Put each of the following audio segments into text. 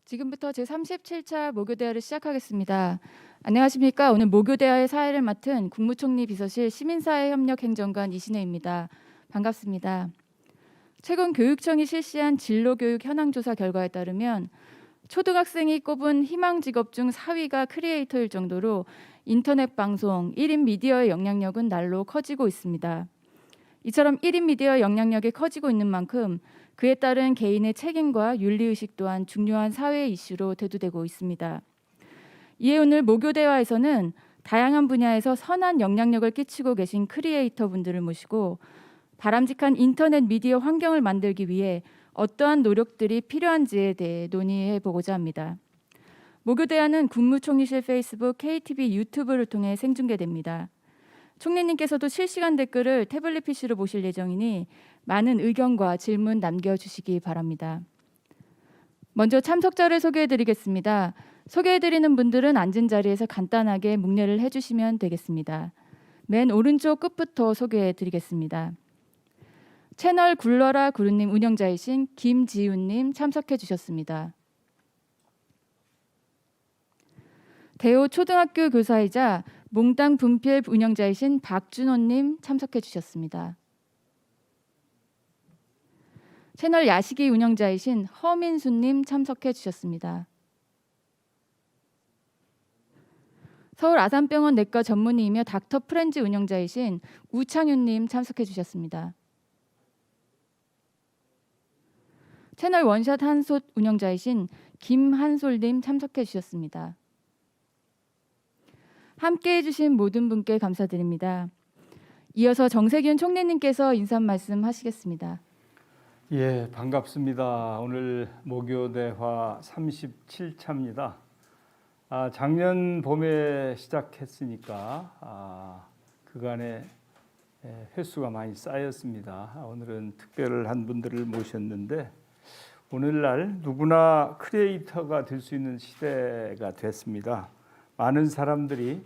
지금부터 제37차 모교대화를 시작하겠습니다. 안녕하십니까. 오늘 모교대화의 사회를 맡은 국무총리 비서실 시민사회협력행정관 이신혜입니다. 반갑습니다. 최근 교육청이 실시한 진로교육 현황조사 결과에 따르면 초등학생이 꼽은 희망 직업 중 4위가 크리에이터일 정도로 인터넷 방송, 1인 미디어의 영향력은 날로 커지고 있습니다. 이처럼 1인 미디어 영향력이 커지고 있는 만큼 그에 따른 개인의 책임과 윤리의식 또한 중요한 사회 이슈로 대두되고 있습니다. 이에 오늘 모교대화에서는 다양한 분야에서 선한 영향력을 끼치고 계신 크리에이터 분들을 모시고 바람직한 인터넷 미디어 환경을 만들기 위해 어떠한 노력들이 필요한지에 대해 논의해 보고자 합니다. 모교대화는 국무총리실 페이스북, KTV 유튜브를 통해 생중계됩니다. 총리님께서도 실시간 댓글을 태블릿 PC로 보실 예정이니 많은 의견과 질문 남겨주시기 바랍니다. 먼저 참석자를 소개해드리겠습니다. 소개해드리는 분들은 앉은 자리에서 간단하게 묵례를 해주시면 되겠습니다. 맨 오른쪽 끝부터 소개해드리겠습니다. 채널 굴러라 구루님 운영자이신 김지훈님 참석해 주셨습니다. 대호 초등학교 교사이자 몽땅 분필 운영자이신 박준호님 참석해 주셨습니다. 채널 야식이 운영자이신 허민수님 참석해 주셨습니다. 서울 아산병원 내과 전문의이며 닥터 프렌즈 운영자이신 우창윤님 참석해 주셨습니다. 채널 원샷 한솥 운영자이신 김한솔님 참석해 주셨습니다. 함께해 주신 모든 분께 감사드립니다. 이어서 정세균 총리님께서 인사 말씀 하시겠습니다. 예, 반갑습니다. 오늘 모교대화 37차입니다. 작년 봄에 시작했으니까 그간에 횟수가 많이 쌓였습니다. 오늘은 특별한 분들을 모셨는데 오늘날 누구나 크리에이터가 될 수 있는 시대가 됐습니다. 많은 사람들이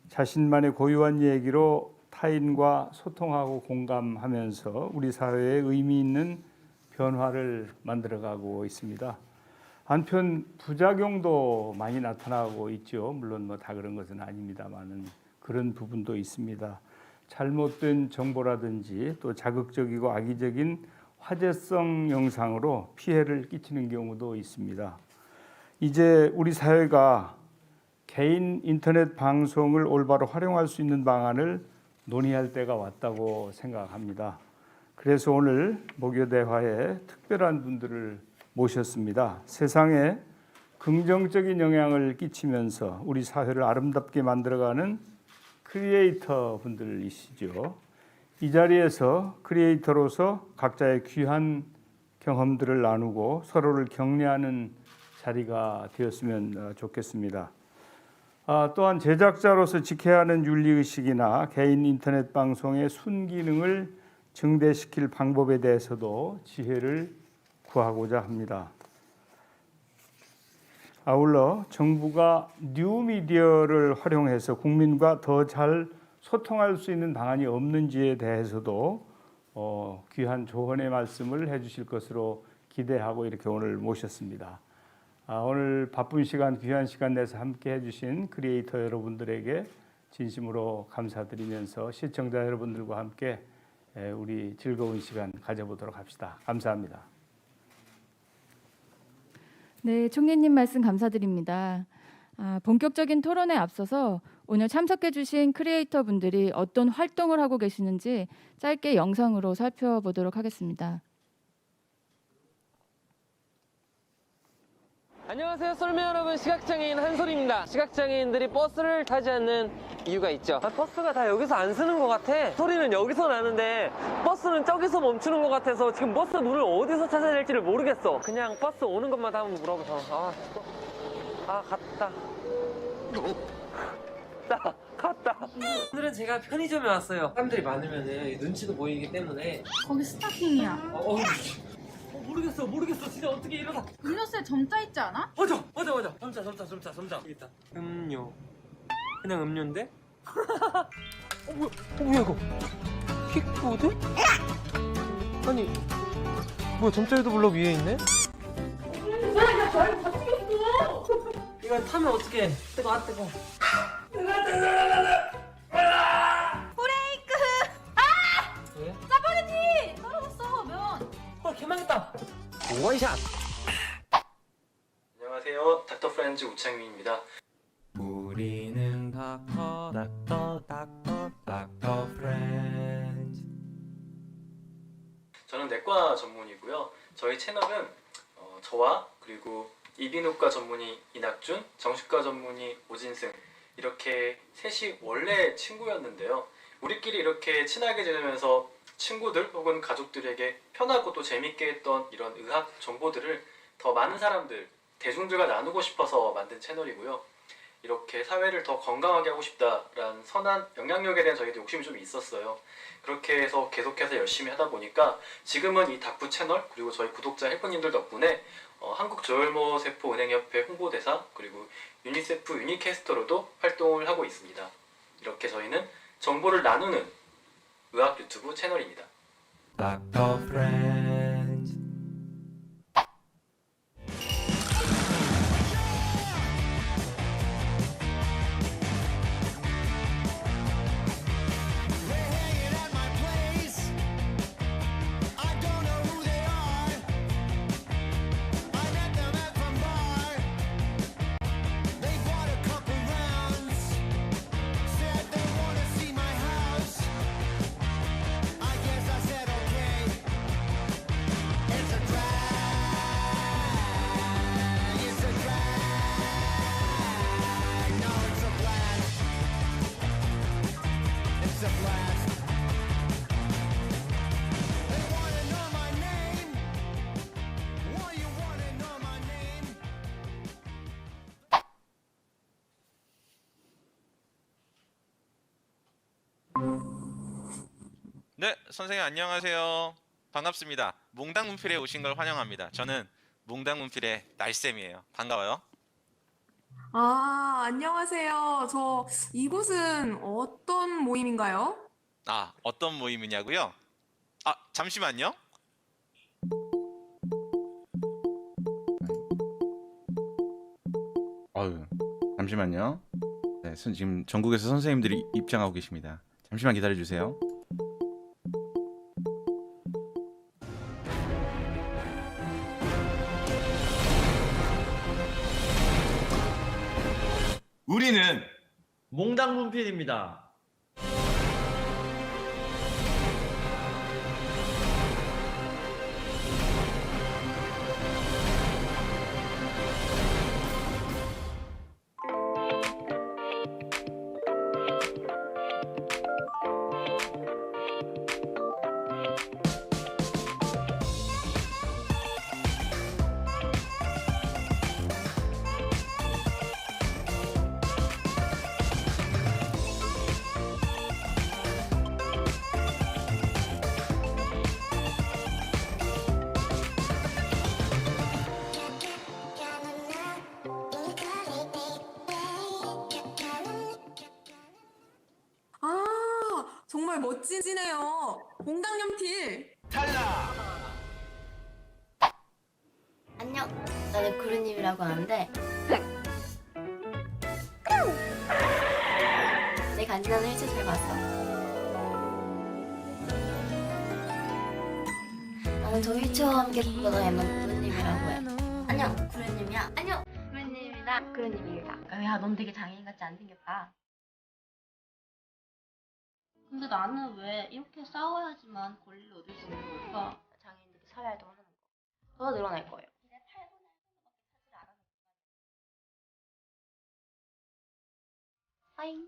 자신만의 고유한 얘기로 타인과 소통하고 공감하면서 우리 사회에 의미 있는 변화를 만들어가고 있습니다. 한편 부작용도 많이 나타나고 있죠. 물론 뭐 다 그런 것은 아닙니다만은 그런 부분도 있습니다. 잘못된 정보라든지 또 자극적이고 악의적인 화제성 영상으로 피해를 끼치는 경우도 있습니다. 이제 우리 사회가 개인 인터넷 방송을 올바로 활용할 수 있는 방안을 논의할 때가 왔다고 생각합니다. 그래서 오늘 모교대화에 특별한 분들을 모셨습니다. 세상에 긍정적인 영향을 끼치면서 우리 사회를 아름답게 만들어가는 크리에이터 분들이시죠. 이 자리에서 크리에이터로서 각자의 귀한 경험들을 나누고 서로를 격려하는 자리가 되었으면 좋겠습니다. 또한 제작자로서 지켜야 하는 윤리의식이나 개인 인터넷 방송의 순기능을 증대시킬 방법에 대해서도 지혜를 구하고자 합니다. 아울러 정부가 뉴미디어를 활용해서 국민과 더 잘 소통할 수 있는 방안이 없는지에 대해서도 귀한 조언의 말씀을 해주실 것으로 기대하고 이렇게 오늘 모셨습니다. 오늘 바쁜 시간, 귀한 시간 내서 함께 해주신 크리에이터 여러분들에게 진심으로 감사드리면서 시청자 여러분들과 함께 우리 즐거운 시간 가져보도록 합시다. 감사합니다. 네, 총리님 말씀 감사드립니다. 본격적인 토론에 앞서서 오늘 참석해 주신 크리에이터 분들이 어떤 활동을 하고 계시는지 짧게 영상으로 살펴보도록 하겠습니다. 안녕하세요, 썰매 여러분. 시각장애인 한솔입니다. 시각장애인들이 버스를 타지 않는 이유가 있죠. 버스가 다 여기서 안 쓰는 것 같아. 소리는 여기서 나는데 버스는 저기서 멈추는 것 같아서 지금 버스 문을 어디서 찾아야 될지를 모르겠어. 그냥 버스 오는 것마다 한번 물어보자. 갔다. 갔다. 오늘은 제가 편의점에 왔어요. 사람들이 많으면 눈치도 보이기 때문에. 거기 스타킹이야. 모르겠어. 진짜 어떻게 이러다. 음료수에 점자 있지 않아? 맞아. 점자. 여기 있다. 음료. 그냥 음료인데? 뭐야 이거? 킥보드? 아니, 뭐야 점자에도 블럭 위에 있네? 이걸 타면 어떡해. 뜨거. 브레이크! 왜? 짜파게티! 떨어졌어, 면. 헐, 개망했다. 원샷. 안녕하세요. 닥터 프렌즈 우창민입니다. 우리는 닥터 프렌즈. 저는 내과 전문이고요. 저희 채널은 저와 그리고 이비인후과 전문의 이낙준, 정신과 전문의 오진승 이렇게 셋이 원래 친구였는데요. 우리끼리 이렇게 친하게 지내면서 친구들 혹은 가족들에게 편하고 또 재밌게 했던 이런 의학 정보들을 더 많은 사람들, 대중들과 나누고 싶어서 만든 채널이고요. 이렇게 사회를 더 건강하게 하고 싶다라는 선한 영향력에 대한 저희도 욕심이 좀 있었어요. 그렇게 해서 계속해서 열심히 하다 보니까 지금은 이 닥부 채널 그리고 저희 구독자 헬퍼님들 덕분에 한국저혈모세포은행협회 홍보대사 그리고 유니세프 유니캐스터로도 활동을 하고 있습니다. 이렇게 저희는 정보를 나누는 의학 유튜브 채널입니다. 닥터 프렌즈. 네, 선생님 안녕하세요. 반갑습니다. 몽당문필에 오신 걸 환영합니다. 저는 몽당문필의 날쌤이에요. 반가워요. 아, 안녕하세요. 이곳은 어떤 모임인가요? 아, 어떤 모임이냐고요? 아, 잠시만요. 잠시만요. 네, 지금 전국에서 선생님들이 입장하고 계십니다. 잠시만 기다려 주세요. 우리는 몽당문필입니다. 아, 정말 멋지시네요. 몽당연필. 탈락! 안녕, 나는 구루님이라고 하는데 내 간지나는 일주 잘 봤어. 나는 저 일주와 함께 돌아다니는 구루님이라고 해. 안녕, 구루님이야. 안녕, 구루님이다. 구루님이다. 야, 넌 되게 장애인 같지 안 생겼다. 근데 나는 왜 이렇게 싸워야지만 권리를 얻을 수 있는 걸까? 장애인들이 사회활동을 하는 거 더 늘어날 거예요. 하잉.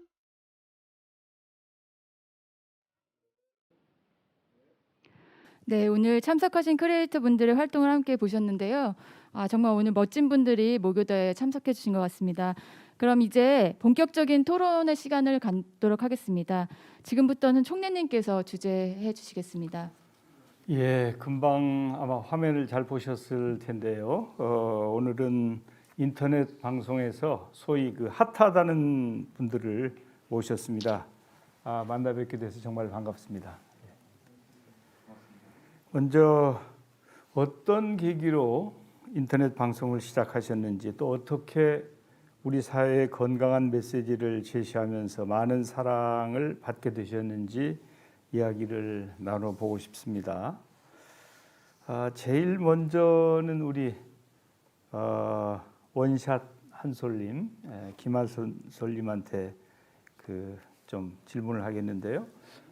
네, 오늘 참석하신 크리에이터 분들의 활동을 함께 보셨는데요. 정말 오늘 멋진 분들이 모교대에 참석해 주신 것 같습니다. 그럼 이제 본격적인 토론의 시간을 갖도록 하겠습니다. 지금부터는 총리님께서 주재해 주시겠습니다. 예, 금방 아마 화면을 잘 보셨을 텐데요. 오늘은 인터넷 방송에서 소위 그 핫하다는 분들을 모셨습니다. 만나 뵙게 돼서 정말 반갑습니다. 먼저 어떤 계기로 인터넷 방송을 시작하셨는지 또 어떻게 우리 사회에 건강한 메시지를 제시하면서 많은 사랑을 받게 되셨는지 이야기를 나눠보고 싶습니다. 제일 먼저는 우리 원샷 한솔님, 김한솔님한테 좀 질문을 하겠는데요.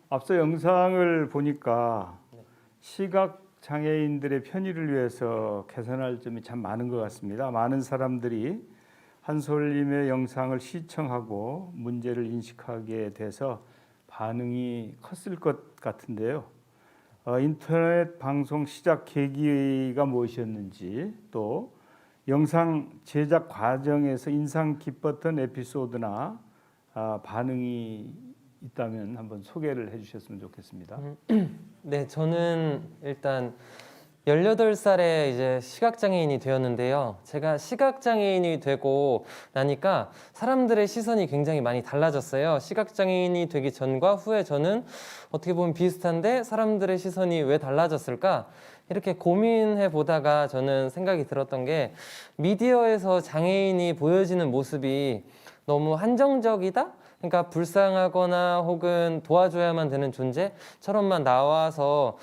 앞서 영상을 보니까 시각 장애인들의 편의를 위해서 개선할 점이 참 많은 것 같습니다. 많은 사람들이 한솔님의 영상을 시청하고 문제를 인식하게 돼서 반응이 컸을 것 같은데요. 인터넷 방송 시작 계기가 무엇이었는지, 또 영상 제작 과정에서 인상 깊었던 에피소드나 반응이 있다면 한번 소개를 해주셨으면 좋겠습니다. 네, 저는 일단 18살에 이제 시각장애인이 되었는데요. 제가 시각장애인이 되고 나니까 사람들의 시선이 굉장히 많이 달라졌어요. 시각장애인이 되기 전과 후에 저는 어떻게 보면 비슷한데 사람들의 시선이 왜 달라졌을까? 이렇게 고민해 보다가 저는 생각이 들었던 게 미디어에서 장애인이 보여지는 모습이 너무 한정적이다? 그러니까 불쌍하거나 혹은 도와줘야만 되는 존재처럼만 나와서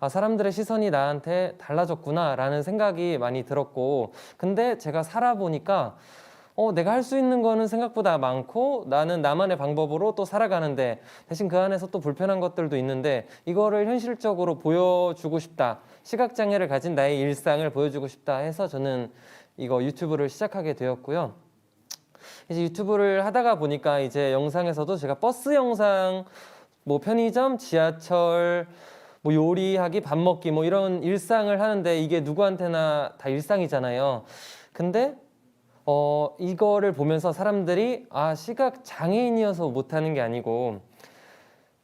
사람들의 시선이 나한테 달라졌구나 라는 생각이 많이 들었고, 근데 제가 살아보니까 내가 할 수 있는 거는 생각보다 많고 나는 나만의 방법으로 또 살아가는데 대신 그 안에서 또 불편한 것들도 있는데 이거를 현실적으로 보여주고 싶다, 시각장애를 가진 나의 일상을 보여주고 싶다 해서 저는 이거 유튜브를 시작하게 되었고요. 이제 유튜브를 하다가 보니까 이제 영상에서도 제가 버스 영상, 뭐 편의점, 지하철, 뭐 요리하기, 밥 먹기 뭐 이런 일상을 하는데 이게 누구한테나 다 일상이잖아요. 근데 이거를 보면서 사람들이 시각 장애인이어서 못하는 게 아니고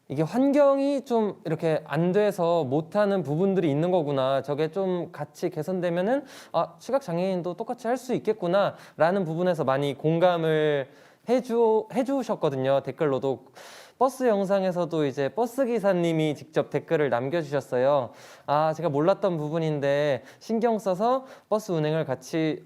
이게 환경이 좀 이렇게 안 돼서 못하는 부분들이 있는 거구나, 저게 좀 같이 개선되면은 시각 장애인도 똑같이 할 수 있겠구나 라는 부분에서 많이 공감을 해주셨거든요. 댓글로도. 버스 영상에서도 이제 버스 기사님이 직접 댓글을 남겨주셨어요. 제가 몰랐던 부분인데 신경 써서 버스 운행을 같이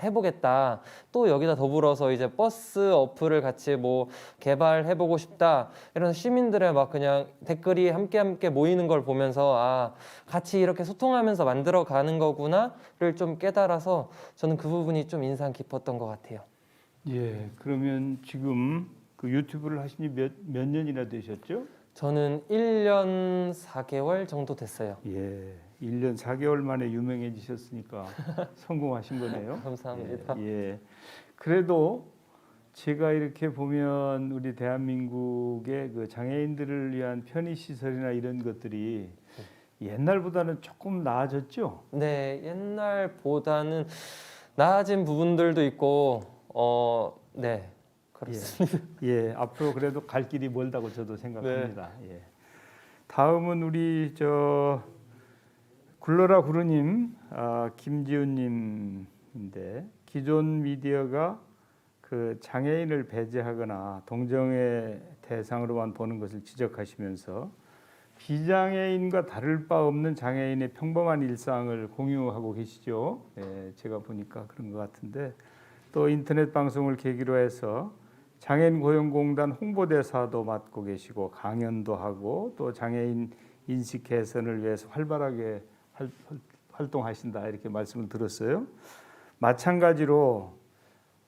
해보겠다. 또 여기다 더불어서 이제 버스 어플을 같이 뭐 개발해보고 싶다. 이런 시민들의 막 그냥 댓글이 함께 모이는 걸 보면서 같이 이렇게 소통하면서 만들어가는 거구나를 좀 깨달아서 저는 그 부분이 좀 인상 깊었던 것 같아요. 예, 그러면 지금 그 유튜브를 하신 지 몇 년이나 되셨죠? 저는 1년 4개월 정도 됐어요. 예, 1년 4개월 만에 유명해지셨으니까 성공하신 거네요. 감사합니다. 예, 그래도 제가 이렇게 보면 우리 대한민국의 그 장애인들을 위한 편의시설이나 이런 것들이 옛날보다는 조금 나아졌죠? 네, 옛날보다는 나아진 부분들도 있고, 네, 그렇습니다. 예, 앞으로 그래도 갈 길이 멀다고 저도 생각합니다. 예. 다음은 우리 굴러라 구르님, 김지훈님인데, 기존 미디어가 그 장애인을 배제하거나 동정의 대상으로만 보는 것을 지적하시면서 비장애인과 다를 바 없는 장애인의 평범한 일상을 공유하고 계시죠. 예, 제가 보니까 그런 것 같은데, 또 인터넷 방송을 계기로 해서 장애인 고용공단 홍보대사도 맡고 계시고 강연도 하고 또 장애인 인식 개선을 위해서 활발하게 활동하신다 이렇게 말씀을 들었어요. 마찬가지로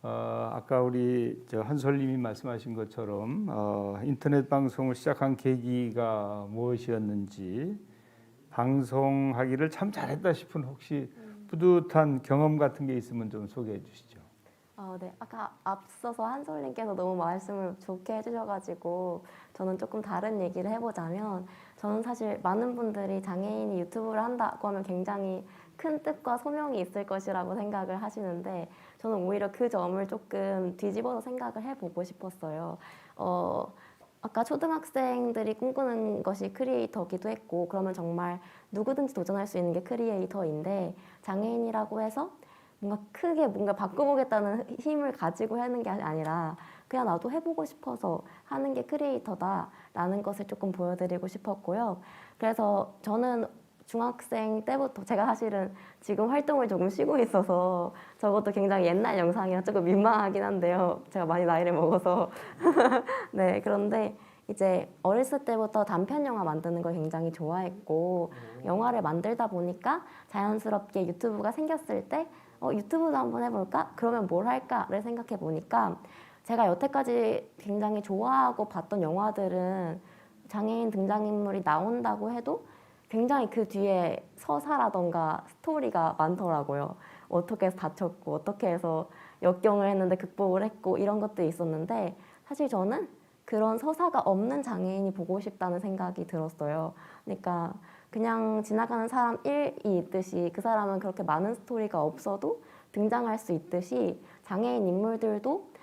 아까 우리 한솔님이 말씀하신 것처럼 인터넷 방송을 시작한 계기가 무엇이었는지, 방송하기를 참 잘했다 싶은 혹시 뿌듯한 경험 같은 게 있으면 좀 소개해 주시죠. 네. 아까 앞서서 한솔님께서 너무 말씀을 좋게 해주셔가지고 저는 조금 다른 얘기를 해보자면, 저는 사실 많은 분들이 장애인이 유튜브를 한다고 하면 굉장히 큰 뜻과 소명이 있을 것이라고 생각을 하시는데, 저는 오히려 그 점을 조금 뒤집어서 생각을 해보고 싶었어요. 아까 초등학생들이 꿈꾸는 것이 크리에이터기도 했고, 그러면 정말 누구든지 도전할 수 있는 게 크리에이터인데, 장애인이라고 해서 뭔가 크게 뭔가 바꿔보겠다는 힘을 가지고 하는 게 아니라 그냥 나도 해보고 싶어서 하는 게 크리에이터다라는 것을 조금 보여드리고 싶었고요. 그래서 저는 중학생 때부터 제가 사실은 지금 활동을 조금 쉬고 있어서 저것도 굉장히 옛날 영상이라 조금 민망하긴 한데요. 제가 많이 나이를 먹어서 네, 그런데 이제 어렸을 때부터 단편 영화 만드는 걸 굉장히 좋아했고 영화를 만들다 보니까 자연스럽게 유튜브가 생겼을 때 유튜브도 한번 해볼까? 그러면 뭘 할까를 생각해 보니까 제가 여태까지 굉장히 좋아하고 봤던 영화들은 장애인 등장인물이 나온다고 해도 굉장히 그 뒤에 서사라던가 스토리가 많더라고요. 어떻게 해서 다쳤고 어떻게 해서 역경을 했는데 극복을 했고 이런 것들이 있었는데 사실 저는 그런 서사가 없는 장애인이 보고 싶다는 생각이 들었어요. 그러니까 그냥 지나가는 사람 1이 있듯이 그 사람은 그렇게 많은 스토리가 없어도 등장할 수 있듯이 장애인 인물들도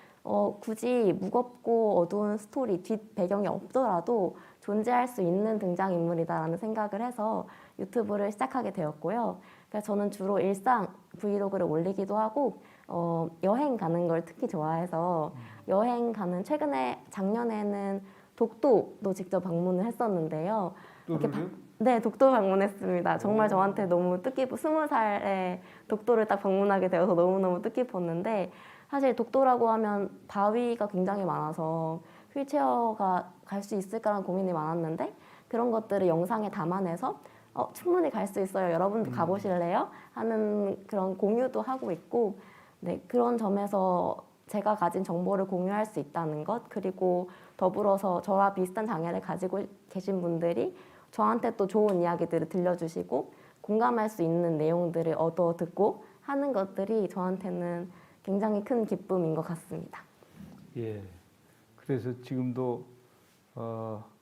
굳이 무겁고 어두운 스토리, 뒷 배경이 없더라도 존재할 수 있는 등장인물이다라는 생각을 해서 유튜브를 시작하게 되었고요. 그래서 저는 주로 일상 브이로그를 올리기도 하고 여행 가는 걸 특히 좋아해서 여행 가는 작년에는 독도도 직접 방문을 했었는데요. 네, 독도 방문했습니다. 정말 저한테 너무 20살에 독도를 딱 방문하게 되어서 너무너무 뜻깊었는데 사실 독도라고 하면 바위가 굉장히 많아서 휠체어가 갈 수 있을까라는 고민이 많았는데 그런 것들을 영상에 담아내서 충분히 갈 수 있어요. 여러분도 가보실래요? 하는 그런 공유도 하고 있고 네, 그런 점에서 제가 가진 정보를 공유할 수 있다는 것 그리고 더불어서 저와 비슷한 장애를 가지고 계신 분들이 저한테 또 좋은 이야기들을 들려주시고 공감할 수 있는 내용들을 얻어 듣고 하는 것들이 저한테는 굉장히 큰 기쁨인 것 같습니다. 예. 그래서 지금도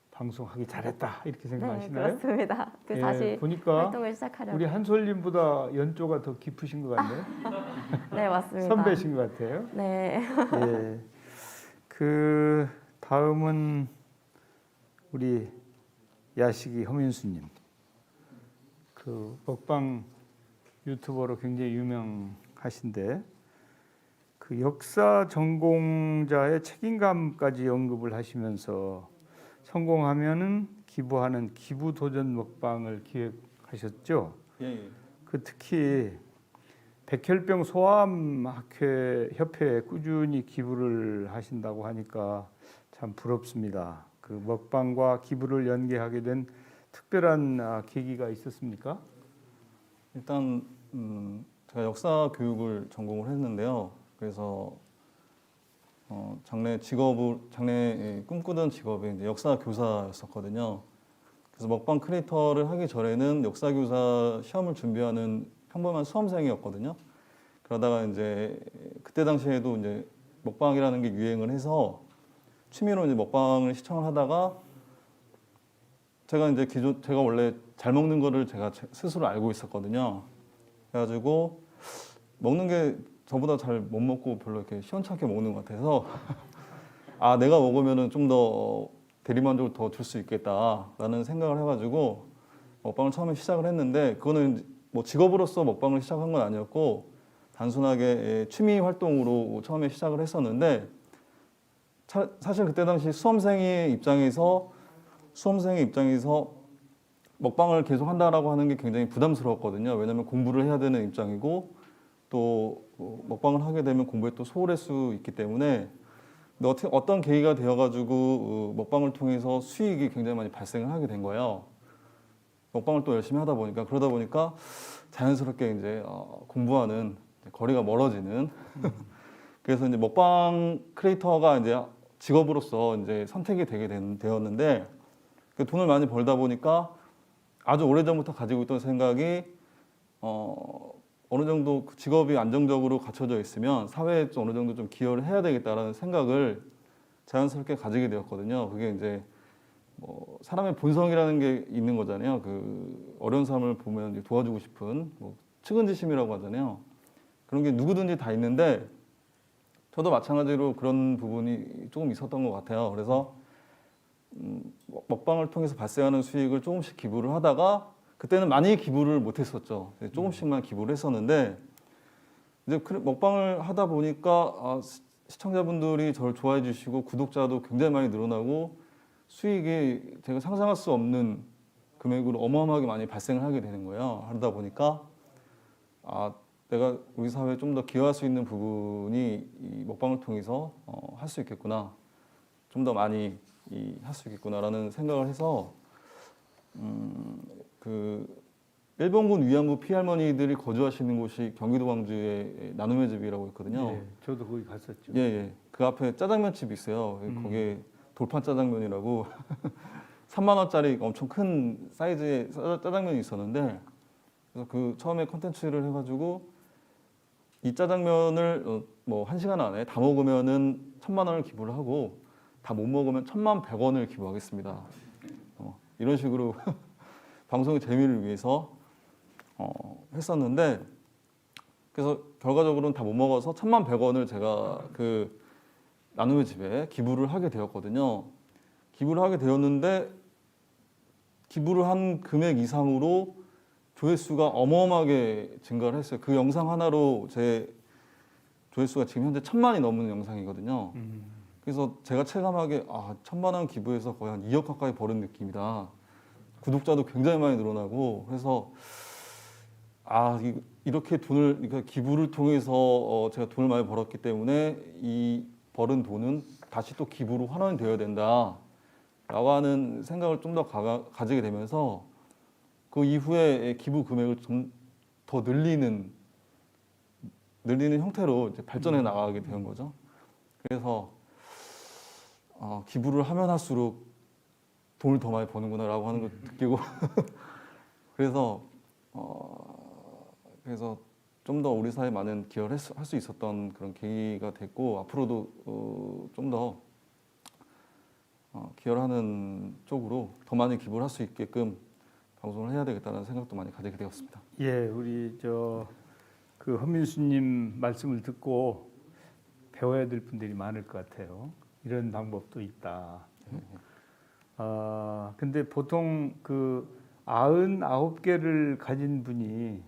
방송하기 잘했다 이렇게 생각하시나요? 네, 그렇습니다. 다시 보니까 활동을 시작하려고. 우리 한솔님보다 연조가 더 깊으신 것 같네요. 네, 맞습니다. 선배신 것 같아요. 네. 예. 그 다음은 우리 야식이 허민수님. 그 먹방 유튜버로 굉장히 유명하신데 그 역사 전공자의 책임감까지 언급을 하시면서 성공하면은 기부하는 기부 도전 먹방을 기획하셨죠. 예. 그 특히 백혈병 소아암 협회에 꾸준히 기부를 하신다고 하니까 참 부럽습니다. 그 먹방과 기부를 연계하게 된 특별한 계기가 있었습니까? 일단 제가 역사 교육을 전공을 했는데요. 그래서 장래 꿈꾸던 직업이 이제 역사 교사였었거든요. 그래서 먹방 크리에이터를 하기 전에는 역사 교사 시험을 준비하는 평범한 수험생이었거든요. 그러다가 이제 그때 당시에도 이제 먹방이라는 게 유행을 해서 취미로 이제 먹방을 시청을 하다가 제가 원래 잘 먹는 거를 제가 스스로 알고 있었거든요. 그래가지고 먹는 게 저보다 잘 못 먹고 별로 이렇게 시원찮게 먹는 것 같아서 아 내가 먹으면은 좀 더 대리만족을 더 줄 수 있겠다라는 생각을 해가지고 먹방을 처음에 시작을 했는데 그거는 뭐 직업으로서 먹방을 시작한 건 아니었고 단순하게 취미 활동으로 처음에 시작을 했었는데 사실 그때 당시 수험생의 입장에서 먹방을 계속 한다라고 하는 게 굉장히 부담스러웠거든요. 왜냐하면 공부를 해야 되는 입장이고 또 먹방을 하게 되면 공부에 또 소홀할 수 있기 때문에 어떤 계기가 되어가지고 먹방을 통해서 수익이 굉장히 많이 발생을 하게 된 거예요. 먹방을 또 열심히 하다 보니까 그러다 보니까 자연스럽게 이제 공부하는 거리가 멀어지는 그래서 이제 먹방 크리에이터가 이제 직업으로서 이제 선택이 되었는데 그 돈을 많이 벌다 보니까 아주 오래전부터 가지고 있던 생각이 어느 정도 그 직업이 안정적으로 갖춰져 있으면 사회에 어느 정도 좀 기여를 해야 되겠다라는 생각을 자연스럽게 가지게 되었거든요. 그게 이제 뭐 사람의 본성이라는 게 있는 거잖아요. 그 어려운 사람을 보면 도와주고 싶은 뭐 측은지심이라고 하잖아요. 그런 게 누구든지 다 있는데 저도 마찬가지로 그런 부분이 조금 있었던 것 같아요. 그래서 먹방을 통해서 발생하는 수익을 조금씩 기부를 하다가 그때는 많이 기부를 못했었죠. 조금씩만 기부를 했었는데 이제 먹방을 하다 보니까 시청자분들이 저를 좋아해 주시고 구독자도 굉장히 많이 늘어나고 수익이 제가 상상할 수 없는 금액으로 어마어마하게 많이 발생을 하게 되는 거예요. 하다 보니까 내가 우리 사회에 좀 더 기여할 수 있는 부분이 이 먹방을 통해서 할 수 있겠구나, 좀 더 많이 할 수 있겠구나라는 생각을 해서 그 일본군 위안부 피할머니들이 거주하시는 곳이 경기도 광주의 나눔의 집이라고 있거든요. 예, 저도 거기 갔었죠. 예. 그 앞에 짜장면 집이 있어요. 거기에 돌판 짜장면이라고 3만 원짜리 엄청 큰 사이즈의 짜장면이 있었는데, 그래서 그 처음에 컨텐츠를 해가지고 이 짜장면을 뭐 1시간 안에 다 먹으면은 1,000만 원을 기부를 하고, 다 못 먹으면 1,100원을 기부하겠습니다. 이런 식으로 방송의 재미를 위해서 했었는데, 그래서 결과적으로는 다 못 먹어서 1,100원을 제가 그 나눔의 집에 기부를 하게 되었거든요. 기부를 하게 되었는데, 기부를 한 금액 이상으로 조회수가 어마어마하게 증가를 했어요. 그 영상 하나로 제 조회수가 지금 현재 1,000만이 넘는 영상이거든요. 그래서 제가 체감하기에 1,000만 원 기부해서 거의 한 2억 가까이 버는 느낌이다. 구독자도 굉장히 많이 늘어나고, 그래서 이렇게 그러니까 기부를 통해서 제가 돈을 많이 벌었기 때문에 이 벌은 돈은 다시 또 기부로 환원이 되어야 된다 라고 하는 생각을 좀 더 가지게 되면서, 그 이후에 기부 금액을 좀 더 늘리는 형태로 이제 발전해 나가게 되는 거죠. 그래서 기부를 하면 할수록 돈을 더 많이 버는구나라고 하는 걸 느끼고 그래서 좀 더 우리 사회에 많은 기여를 할 수 있었던 그런 계기가 됐고, 앞으로도 좀 더 기여를 하는 쪽으로 더 많이 기부를 할 수 있게끔 방송을 해야 되겠다는 생각도 많이 가지게 되었습니다. 예, 우리 그 헌민수님 말씀을 듣고 배워야 될 분들이 많을 것 같아요. 이런 방법도 있다. 근데 보통 그 99개를 가진 분이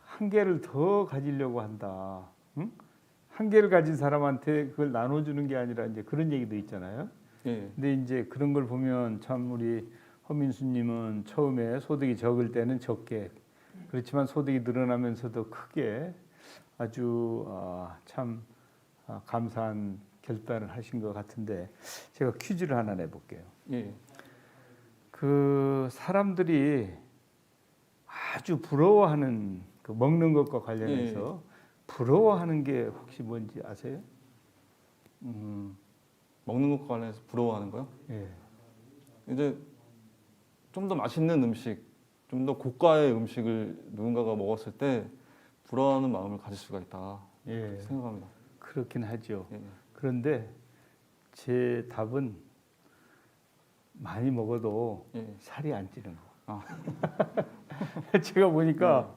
한 개를 더 가지려고 한다. 응? 한 개를 가진 사람한테 그걸 나눠주는 게 아니라 이제 그런 얘기도 있잖아요. 근데 이제 그런 걸 보면 참 우리 허민수님은 처음에 소득이 적을 때는 적게, 그렇지만 소득이 늘어나면서도 크게 아주 참 감사한 결단을 하신 것 같은데, 제가 퀴즈를 하나 내볼게요. 그 사람들이 아주 부러워하는 그 먹는 것과 관련해서 부러워하는 게 혹시 뭔지 아세요? 먹는 것과 관련해서 부러워하는 거요? 이제 좀 더 맛있는 음식, 좀 더 고가의 음식을 누군가가 먹었을 때 부러워하는 마음을 가질 수가 있다 생각합니다. 그렇긴 하죠. 그런데 제 답은 많이 먹어도 살이 안 찌는 거. 제가 보니까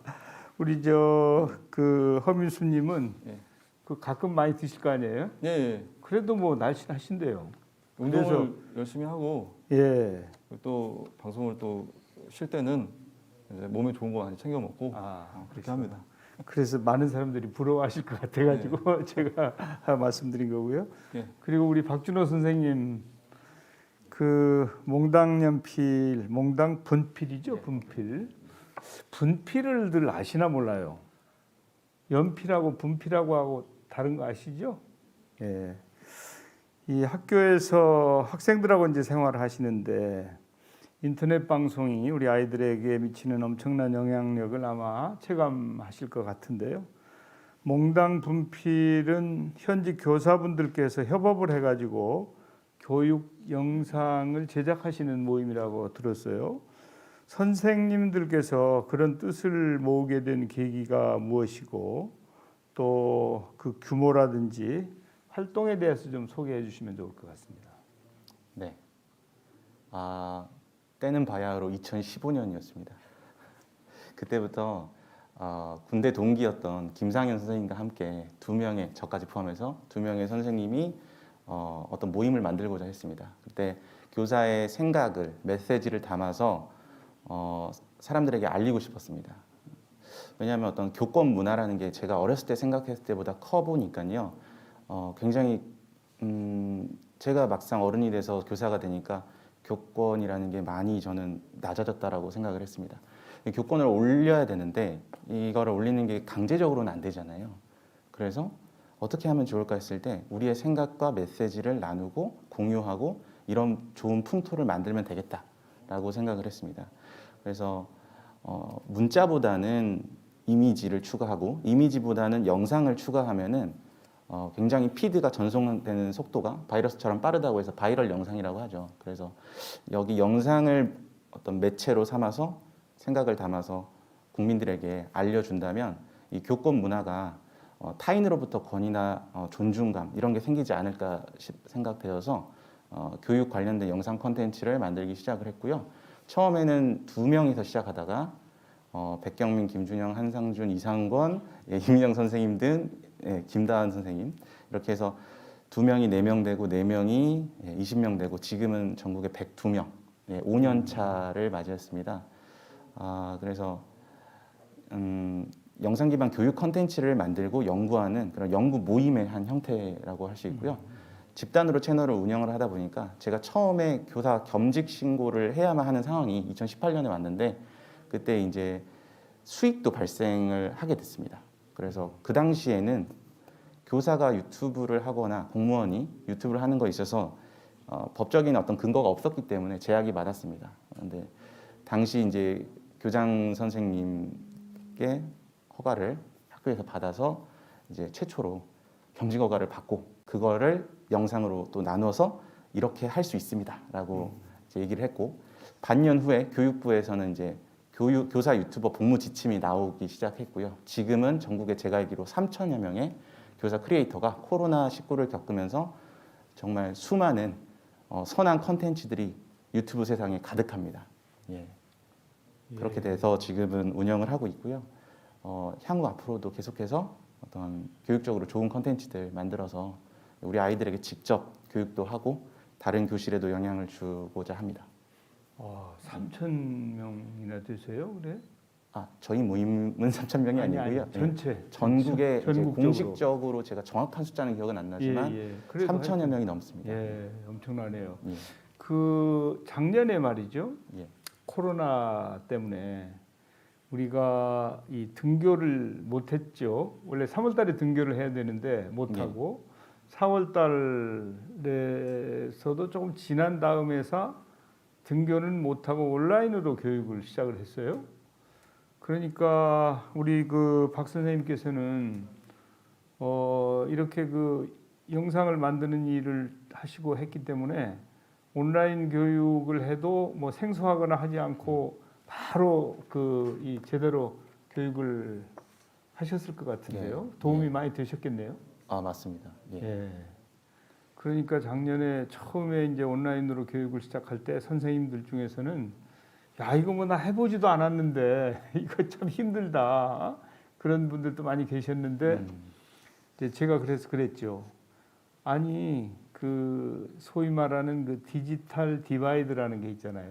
우리 그 허민수님은 그 가끔 많이 드실 거 아니에요? 그래도 뭐 날씬하신데요. 운동을 열심히 하고, 또 방송을 또 쉴 때는 이제 몸에 좋은 거 많이 챙겨 먹고 그렇게 합니다. 그래서 많은 사람들이 부러워하실 것 같아가지고 제가 말씀드린 거고요. 그리고 우리 박준호 선생님 그 몽당연필, 몽당 분필이죠, 분필. 분필을 늘 아시나 몰라요. 연필하고 분필하고 하고 다른 거 아시죠? 이 학교에서 학생들하고 이제 생활을 하시는데 인터넷 방송이 우리 아이들에게 미치는 엄청난 영향력을 아마 체감하실 것 같은데요. 몽당 분필은 현직 교사분들께서 협업을 해가지고 교육 영상을 제작하시는 모임이라고 들었어요. 선생님들께서 그런 뜻을 모으게 된 계기가 무엇이고, 또 그 규모라든지 활동에 대해서 좀 소개해 주시면 좋을 것 같습니다. 네. 때는 바야흐로 2015년이었습니다. 그때부터 군대 동기였던 김상현 선생님과 함께 저까지 포함해서 2명의 선생님이 어떤 모임을 만들고자 했습니다. 그때 교사의 생각을, 메시지를 담아서 사람들에게 알리고 싶었습니다. 왜냐하면 어떤 교권 문화라는 게 제가 어렸을 때 생각했을 때보다 커 보니까요. 굉장히 제가 막상 어른이 돼서 교사가 되니까 교권이라는 게 많이 저는 낮아졌다라고 생각을 했습니다. 교권을 올려야 되는데 이거를 올리는 게 강제적으로는 안 되잖아요. 그래서 어떻게 하면 좋을까 했을 때 우리의 생각과 메시지를 나누고 공유하고 이런 좋은 풍토를 만들면 되겠다라고 생각을 했습니다. 그래서 문자보다는 이미지를 추가하고 이미지보다는 영상을 추가하면은 굉장히 피드가 전송되는 속도가 바이러스처럼 빠르다고 해서 바이럴 영상이라고 하죠. 그래서 여기 영상을 어떤 매체로 삼아서 생각을 담아서 국민들에게 알려준다면 이 교권 문화가 타인으로부터 권위나 존중감 이런 게 생기지 않을까 생각되어서 교육 관련된 영상 콘텐츠를 만들기 시작을 했고요. 처음에는 2명이서 시작하다가 백경민, 김준영, 한상준, 이상권, 이민영 선생님 등 김다은 선생님 이렇게 해서 2명이 4명 되고 4명이 20명 되고 지금은 전국에 102명 5년 차를 맞이했습니다. 그래서 영상 기반 교육 컨텐츠를 만들고 연구하는 그런 연구 모임의 한 형태라고 할 수 있고요. 집단으로 채널을 운영을 하다 보니까 제가 처음에 교사 겸직 신고를 해야만 하는 상황이 2018년에 왔는데 그때 이제 수익도 발생을 하게 됐습니다. 그래서 그 당시에는 교사가 유튜브를 하거나 공무원이 유튜브를 하는 거에 있어서 법적인 어떤 근거가 없었기 때문에 제약이 많았습니다. 그런데 당시 이제 교장 선생님께 허가를 학교에서 받아서 이제 최초로 겸직 허가를 받고 그거를 영상으로 또 나눠서 이렇게 할 수 있습니다라고 이제 얘기를 했고 반년 후에 교육부에서는 이제 교사 유튜버 복무 지침이 나오기 시작했고요. 지금은 전국에 제가 알기로 3천여 명의 교사 크리에이터가 코로나19를 겪으면서 정말 수많은 선한 컨텐츠들이 유튜브 세상에 가득합니다. 그렇게 돼서 지금은 운영을 하고 있고요. 향후 앞으로도 계속해서 어떤 교육적으로 좋은 컨텐츠들 만들어서 우리 아이들에게 직접 교육도 하고 다른 교실에도 영향을 주고자 합니다. 3,000명이나 되세요? 그래? 저희 모임은 3,000명이 아니고요. 전체 전국에 이제 전국적으로. 공식적으로 제가 정확한 숫자는 기억은 안 나지만 3,000여 명이 넘습니다. 엄청나네요. 그 작년에 말이죠. 코로나 때문에 우리가 이 등교를 못했죠. 원래 3월달에 등교를 해야 되는데 못하고 4월달에서도 조금 지난 다음에서 등교는 못하고 온라인으로 교육을 시작을 했어요. 그러니까 우리 그 박 선생님께서는 이렇게 그 영상을 만드는 일을 하시고 했기 때문에 온라인 교육을 해도 뭐 생소하거나 하지 않고 바로 이 제대로 교육을 하셨을 것 같은데요. 도움이 많이 되셨겠네요. 맞습니다. 그러니까 작년에 처음에 이제 온라인으로 교육을 시작할 때 선생님들 중에서는 야 이거 뭐 나 해보지도 않았는데 이거 참 힘들다 그런 분들도 많이 계셨는데 이제 제가 그래서 그랬죠. 아니 그 소위 말하는 그 디지털 디바이드라는 게 있잖아요.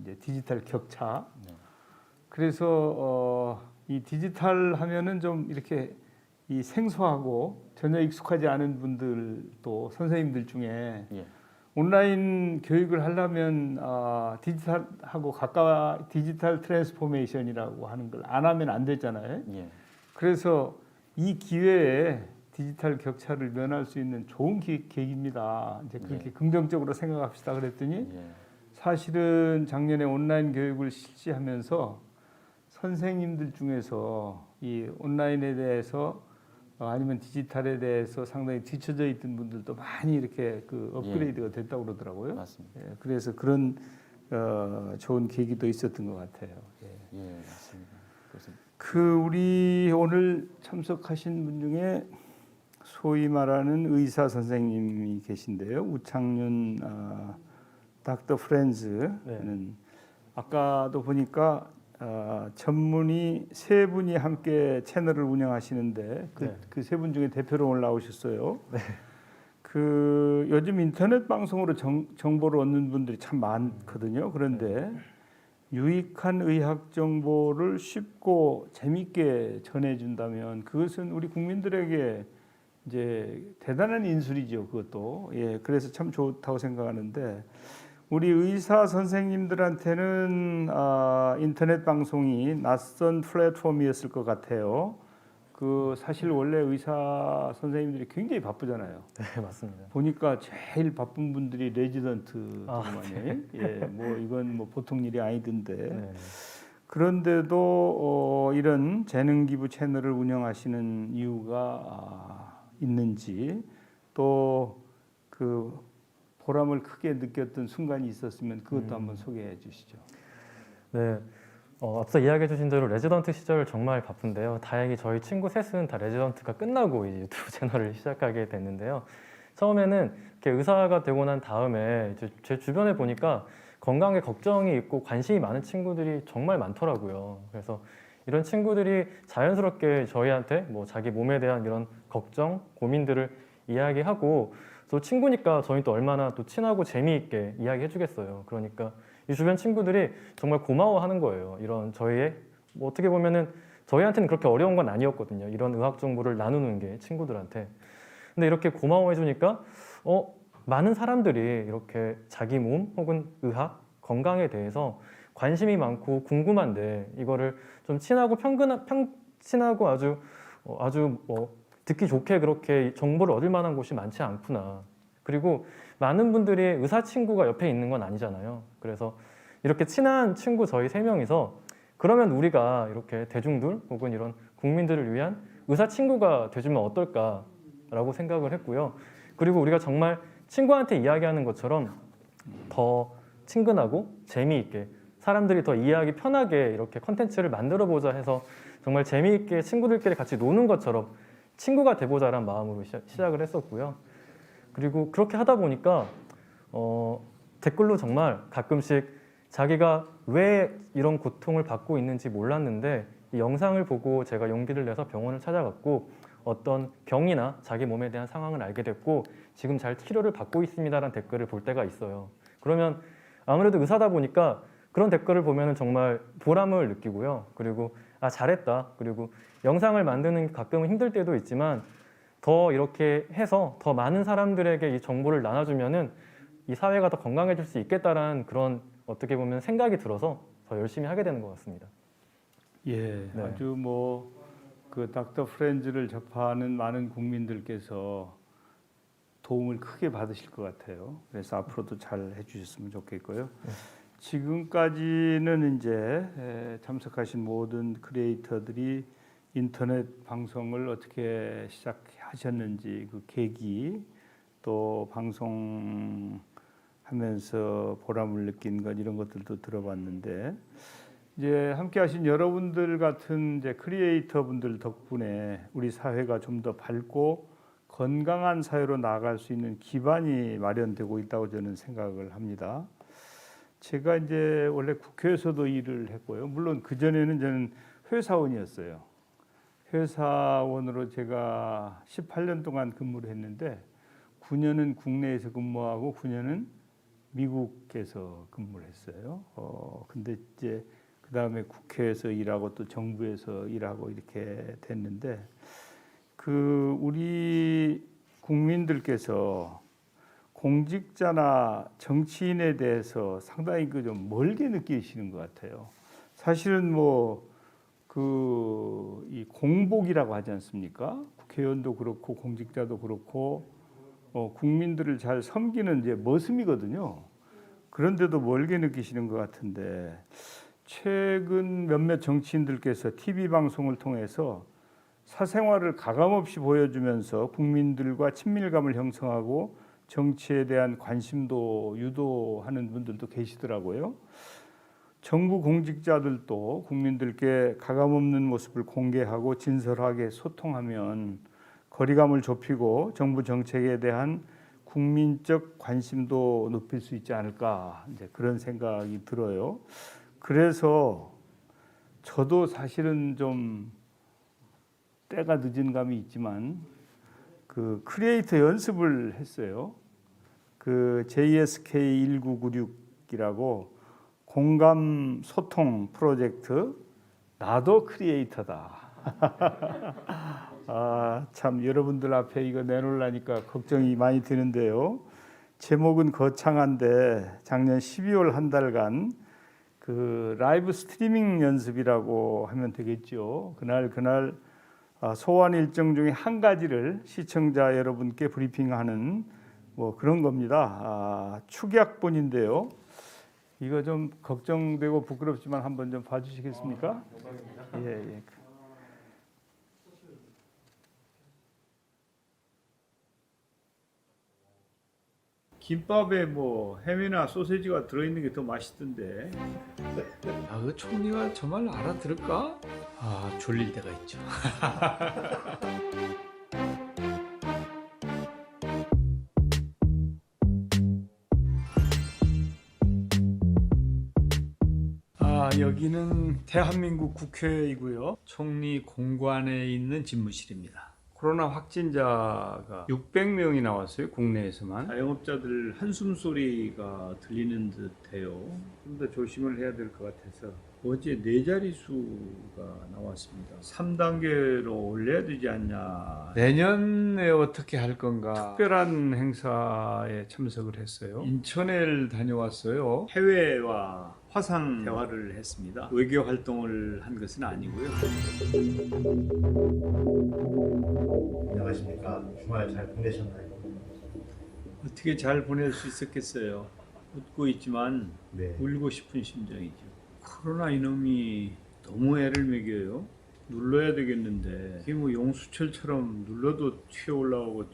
이제 디지털 격차. 그래서 이 디지털 하면은 좀 이렇게 이 생소하고 전혀 익숙하지 않은 분들도 선생님들 중에 온라인 교육을 하려면 디지털하고 가까워 디지털 트랜스포메이션이라고 하는 걸 안 하면 안 되잖아요. 그래서 이 기회에 디지털 격차를 면할 수 있는 좋은 계기입니다. 이제 그렇게 긍정적으로 생각합시다 그랬더니 사실은 작년에 온라인 교육을 실시하면서 선생님들 중에서 이 온라인에 대해서 아니면 디지털에 대해서 상당히 뒤처져 있던 분들도 많이 이렇게 그 업그레이드가 됐다고 그러더라고요. 맞습니다. 그래서 그런 좋은 계기도 있었던 것 같아요. 맞습니다. 우리 오늘 참석하신 분 중에 소위 말하는 의사 선생님이 계신데요. 우창윤 닥터 프렌즈는 아까도 보니까 전문의 3분이 함께 채널을 운영하시는데 그 3분 중에 대표로 올라오셨어요. 그 요즘 인터넷 방송으로 정보를 얻는 분들이 참 많거든요. 그런데 유익한 의학 정보를 쉽고 재밌게 전해준다면 그것은 우리 국민들에게 이제 대단한 인술이죠. 그것도 그래서 참 좋다고 생각하는데 우리 의사 선생님들한테는 인터넷 방송이 낯선 플랫폼이었을 것 같아요. 그 사실 원래 의사 선생님들이 굉장히 바쁘잖아요. 네, 맞습니다. 보니까 제일 바쁜 분들이 레지던트들만이 예, 뭐 이건 뭐 보통 일이 아니던데. 네. 그런데도 이런 재능 기부 채널을 운영하시는 이유가 있는지 또 그 보람을 크게 느꼈던 순간이 있었으면 그것도 한번 소개해 주시죠. 네, 앞서 이야기해 주신 대로 레지던트 시절 정말 바쁜데요. 다행히 저희 친구 셋은 다 레지던트가 끝나고 이제 유튜브 채널을 시작하게 됐는데요. 처음에는 이렇게 의사가 되고 난 다음에 이제 제 주변에 보니까 건강에 걱정이 있고 관심이 많은 친구들이 정말 많더라고요. 그래서 이런 친구들이 자연스럽게 저희한테 뭐 자기 몸에 대한 이런 걱정, 고민들을 이야기하고 또 친구니까 저희 또 얼마나 또 친하고 재미있게 이야기해 주겠어요. 그러니까 이 주변 친구들이 정말 고마워하는 거예요. 이런 저희의 뭐 어떻게 보면은 저희한테는 그렇게 어려운 건 아니었거든요. 이런 의학 정보를 나누는 게 친구들한테. 근데 이렇게 고마워해 주니까 많은 사람들이 이렇게 자기 몸 혹은 의학, 건강에 대해서 관심이 많고 궁금한데 이거를 좀 친하고 친하고 아주 듣기 좋게 그렇게 정보를 얻을 만한 곳이 많지 않구나. 그리고 많은 분들이 의사 친구가 옆에 있는 건 아니잖아요. 그래서 이렇게 친한 친구 저희 3명이서 그러면 우리가 이렇게 대중들 혹은 이런 국민들을 위한 의사 친구가 돼주면 어떨까라고 생각을 했고요. 그리고 우리가 정말 친구한테 이야기하는 것처럼 더 친근하고 재미있게 사람들이 더 이해하기 편하게 이렇게 컨텐츠를 만들어 보자 해서 정말 재미있게 친구들끼리 같이 노는 것처럼 친구가 돼보자란 마음으로 시작을 했었고요. 그리고 그렇게 하다 보니까 댓글로 정말 가끔씩 자기가 왜 이런 고통을 받고 있는지 몰랐는데 이 영상을 보고 제가 용기를 내서 병원을 찾아갔고 어떤 병이나 자기 몸에 대한 상황을 알게 됐고 지금 잘 치료를 받고 있습니다라는 댓글을 볼 때가 있어요. 그러면 아무래도 의사다 보니까 그런 댓글을 보면 정말 보람을 느끼고요. 그리고 잘했다. 그리고 영상을 만드는 게 가끔은 힘들 때도 있지만 더 이렇게 해서 더 많은 사람들에게 이 정보를 나눠주면은 이 사회가 더 건강해질 수 있겠다라는 그런 어떻게 보면 생각이 들어서 더 열심히 하게 되는 것 같습니다. 예, 네. 아주 뭐 그 닥터 프렌즈를 접하는 많은 국민들께서 도움을 크게 받으실 것 같아요. 그래서 앞으로도 잘 해주셨으면 좋겠고요. 지금까지는 이제 참석하신 모든 크리에이터들이 인터넷 방송을 어떻게 시작하셨는지 그 계기 또 방송하면서 보람을 느낀 것 이런 것들도 들어봤는데 이제 함께하신 여러분들 같은 이제 크리에이터 분들 덕분에 우리 사회가 좀 더 밝고 건강한 사회로 나아갈 수 있는 기반이 마련되고 있다고 저는 생각을 합니다. 제가 이제 원래 국회에서도 일을 했고요. 물론 그 전에는 저는 회사원이었어요. 회사원으로 제가 18년 동안 근무를 했는데 9년은 국내에서 근무하고 9년은 미국에서 근무를 했어요. 근데 이제 그 다음에 국회에서 일하고 또 정부에서 일하고 이렇게 됐는데 그 우리 국민들께서 공직자나 정치인에 대해서 상당히 그 좀 멀게 느끼시는 것 같아요. 사실은 뭐 그 이 공복이라고 하지 않습니까? 국회의원도 그렇고 공직자도 그렇고 국민들을 잘 섬기는 이제 머슴이거든요. 그런데도 멀게 느끼시는 것 같은데 최근 몇몇 정치인들께서 TV 방송을 통해서 사생활을 가감없이 보여주면서 국민들과 친밀감을 형성하고 정치에 대한 관심도 유도하는 분들도 계시더라고요. 정부 공직자들도 국민들께 가감없는 모습을 공개하고 진솔하게 소통하면 거리감을 좁히고 정부 정책에 대한 국민적 관심도 높일 수 있지 않을까 이제 그런 생각이 들어요. 그래서 저도 사실은 좀 때가 늦은 감이 있지만 그 크리에이터 연습을 했어요. 그 JSK1996이라고 공감 소통 프로젝트 나도 크리에이터다. 참 여러분들 앞에 이거 내놓으려니까 걱정이 많이 드는데요. 제목은 거창한데 작년 12월 한 달간 그 라이브 스트리밍 연습이라고 하면 되겠죠. 그날 소환 일정 중에 한 가지를 시청자 여러분께 브리핑하는 뭐 그런 겁니다. 축약본인데요. 이거 좀 걱정되고 부끄럽지만 한번 좀 봐주시겠습니까? 예. 김밥에 뭐 햄이나 소세지가 들어있는 게 더 맛있던데. 그 총리가 정말 알아들을까? 졸릴 때가 있죠. 여기는 대한민국 국회이고요. 총리 공관에 있는 집무실입니다. 코로나 확진자가 600명이 나왔어요. 국내에서만. 자영업자들 한숨 소리가 들리는 듯해요. 좀 더 조심을 해야 될 것 같아서 어제 4자릿수가 나왔습니다. 3단계로 올려야 되지 않냐. 내년에 어떻게 할 건가. 특별한 행사에 참석을 했어요. 인천에 다녀왔어요. 해외와 화상 대화를 했습니다. 외교 활동을 한 것은 아니고요. 안녕하십니까. 주말 잘 보내셨나요? 어떻게 잘 보낼 수 있었겠어요. 웃고 있지만 네. 울고 싶은 심정이죠. 코로나 이놈이 너무 애를 먹여요. 눌러야 되겠는데 이게 뭐 용수철처럼 눌러도 튀어 올라오고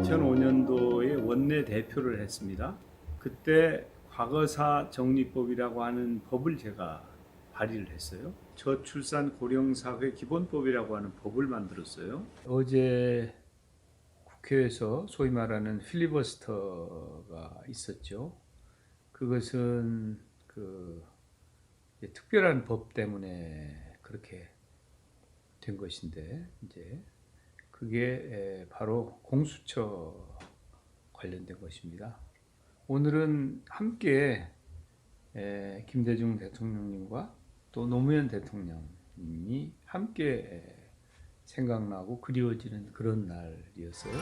2005년도에 원내 대표를 했습니다. 그때 과거사 정리법이라고 하는 법을 제가 발의를 했어요. 저출산 고령사회 기본법이라고 하는 법을 만들었어요. 어제 국회에서 소위 말하는 필리버스터가 있었죠. 그것은 특별한 법 때문에 그렇게 된 것인데 이제 그게 바로 공수처 관련된 것입니다. 오늘은 함께 김대중 대통령님과 또 노무현 대통령님이 함께 생각나고 그리워지는 그런 날이었어요.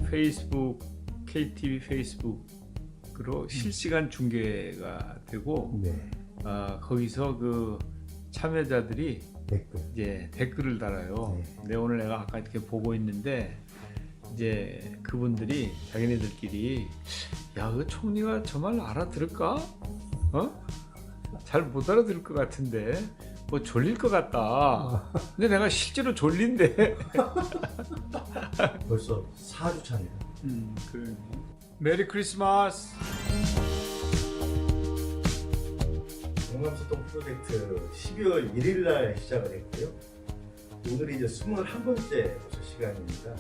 페이스북, KTV 페이스북으로 실시간 중계가 되고 거기서 그 참여자들이 이제 댓글을 달아요. 근데 오늘 내가 아까 이렇게 보고 있는데 이제 그분들이 자기네들끼리 그 총리가 정말 알아들을까? 잘 못 알아들을 것 같은데 뭐 졸릴 것 같다. 근데 내가 실제로 졸린데. 벌써 4주 차입니다. 그러네. 메리 크리스마스. 용감소통 프로젝트 12월 1일 날 시작을 했고요. 오늘이 이제 21번째 시간입니다.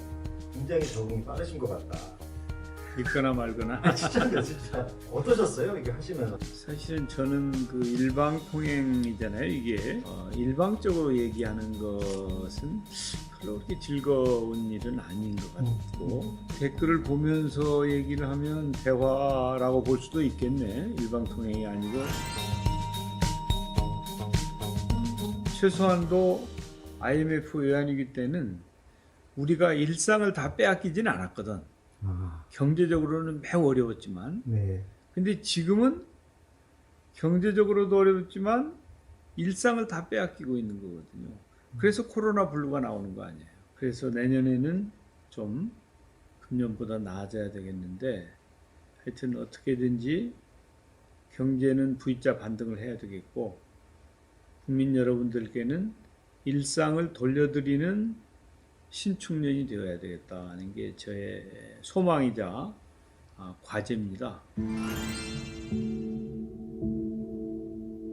굉장히 적응이 빠르신 것 같다. 있거나 말거나. 진짜 어떠셨어요? 이게 하시면서? 사실은 저는 그 일방통행이잖아요. 이게 일방적으로 얘기하는 것은 별로 그렇게 즐거운 일은 아닌 것 같고 댓글을 보면서 얘기를 하면 대화라고 볼 수도 있겠네. 일방통행이 아니고 최소한도 IMF 외환위기 때는 우리가 일상을 다 빼앗기진 않았거든. 경제적으로는 매우 어려웠지만 근데 지금은 경제적으로도 어렵지만 일상을 다 빼앗기고 있는 거거든요. 그래서 코로나 블루가 나오는 거 아니에요. 그래서 내년에는 좀 금년보다 나아져야 되겠는데 하여튼 어떻게든지 경제는 V자 반등을 해야 되겠고 국민 여러분들께는 일상을 돌려드리는 신축년이 되어야 되겠다는 게 저의 소망이자 과제입니다.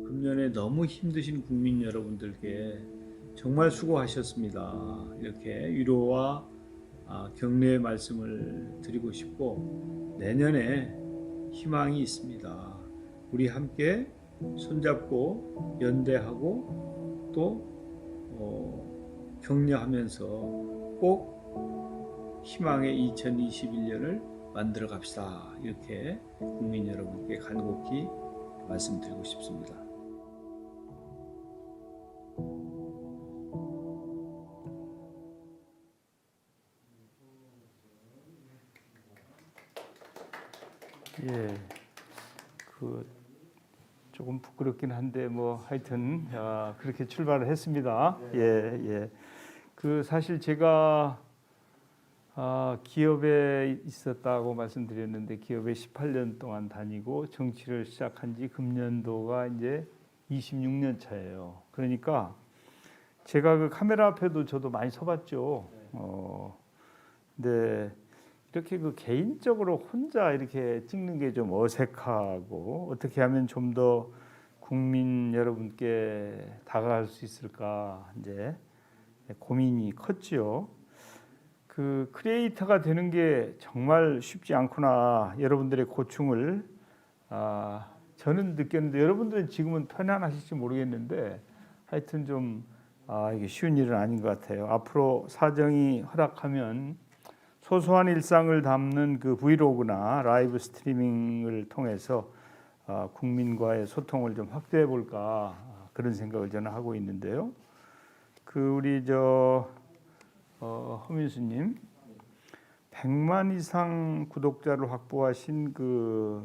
금년에 너무 힘드신 국민 여러분들께 정말 수고하셨습니다. 이렇게 위로와 격려의 말씀을 드리고 싶고 내년에 희망이 있습니다. 우리 함께 손잡고 연대하고 또 격려하면서 꼭 희망의 2021년을 만들어 갑시다. 이렇게 국민 여러분께 간곡히 말씀드리고 싶습니다. 예, 그 조금 부끄럽긴 한데 뭐 하여튼 그렇게 출발을 했습니다. 예, 예. 그 사실 제가 기업에 있었다고 말씀드렸는데 기업에 18년 동안 다니고 정치를 시작한 지 금년도가 이제 26년 차예요. 그러니까 제가 그 카메라 앞에도 저도 많이 서봤죠. 근데 이렇게 그 개인적으로 혼자 이렇게 찍는 게 좀 어색하고 어떻게 하면 좀 더 국민 여러분께 다가갈 수 있을까 이제 고민이 컸지요. 그 크리에이터가 되는 게 정말 쉽지 않구나. 여러분들의 고충을 저는 느꼈는데 여러분들은 지금은 편안하실지 모르겠는데 하여튼 좀 이게 쉬운 일은 아닌 것 같아요. 앞으로 사정이 허락하면 소소한 일상을 담는 그 브이로그나 라이브 스트리밍을 통해서 국민과의 소통을 좀 확대해 볼까 그런 생각을 저는 하고 있는데요. 그 우리 허민수님 100만 이상 구독자를 확보하신 그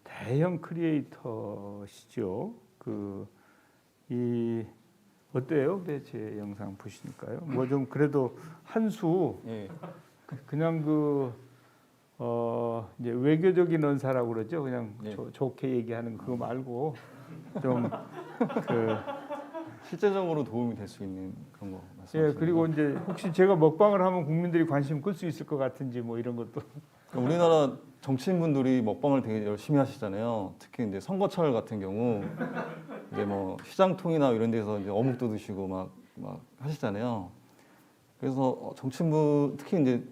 대형 크리에이터시죠. 이 어때요? 제 영상 보시니까요. 뭐 좀 그래도 한 수 그냥 이제 외교적인 언사라고 그러죠. 그냥 좋게 얘기하는 그거 말고 좀 실제적으로 도움이 될 수 있는 그런 거 말씀하시는 예, 그리고 이제 혹시 제가 먹방을 하면 국민들이 관심 끌 수 있을 것 같은지 뭐 이런 것도. 우리나라 정치인분들이 먹방을 되게 열심히 하시잖아요. 특히 이제 선거철 같은 경우 이제 뭐 시장통이나 이런 데서 이제 어묵도 드시고 막 하시잖아요. 그래서 정치인분 특히 이제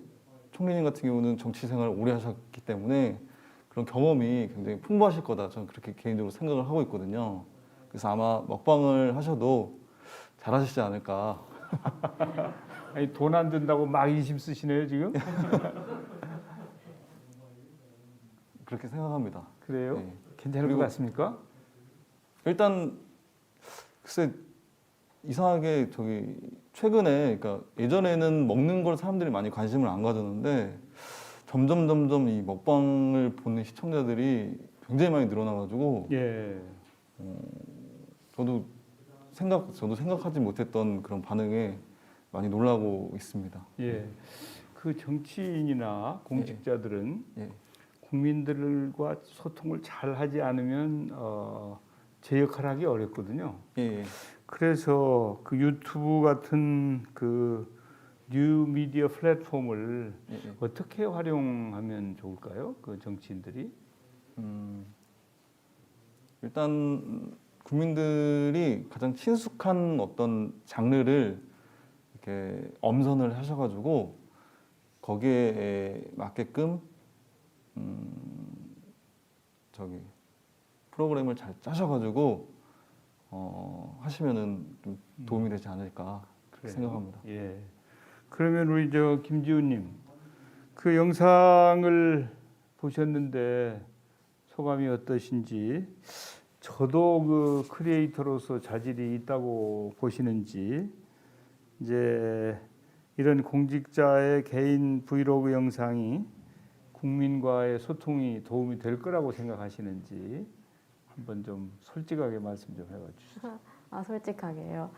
총리님 같은 경우는 정치 생활을 오래 하셨기 때문에 그런 경험이 굉장히 풍부하실 거다. 저는 그렇게 개인적으로 생각을 하고 있거든요. 그래서 아마 먹방을 하셔도 잘하시지 않을까. 아니 돈 안 든다고 막 인심 쓰시네요 지금? 그렇게 생각합니다. 그래요? 네. 괜찮을 것 같습니까? 일단 글쎄 이상하게 최근에 그러니까 예전에는 먹는 걸 사람들이 많이 관심을 안 가졌는데 점점 이 먹방을 보는 시청자들이 굉장히 많이 늘어나가지고 저도 생각하지 못했던 그런 반응에 많이 놀라고 있습니다. 예, 그 정치인이나 공직자들은 국민들과 소통을 잘 하지 않으면 제 역할을 하기 어렵거든요. 그래서 그 유튜브 같은 그 뉴 미디어 플랫폼을 어떻게 활용하면 좋을까요? 그 정치인들이? 일단 국민들이 가장 친숙한 어떤 장르를 이렇게 엄선을 하셔가지고 거기에 맞게끔 프로그램을 잘 짜셔가지고 하시면은 좀 도움이 되지 않을까 그렇게 생각합니다. 예. 그러면 우리 김지훈님 그 영상을 보셨는데 소감이 어떠신지, 저도 그 크리에이터로서 자질이 있다고 보시는지, 이제 이런 공직자의 개인 브이로그 영상이 국민과의 소통이 도움이 될 거라고 생각하시는지 한번 좀 솔직하게 말씀 좀 해봐 주시죠. 솔직하게요.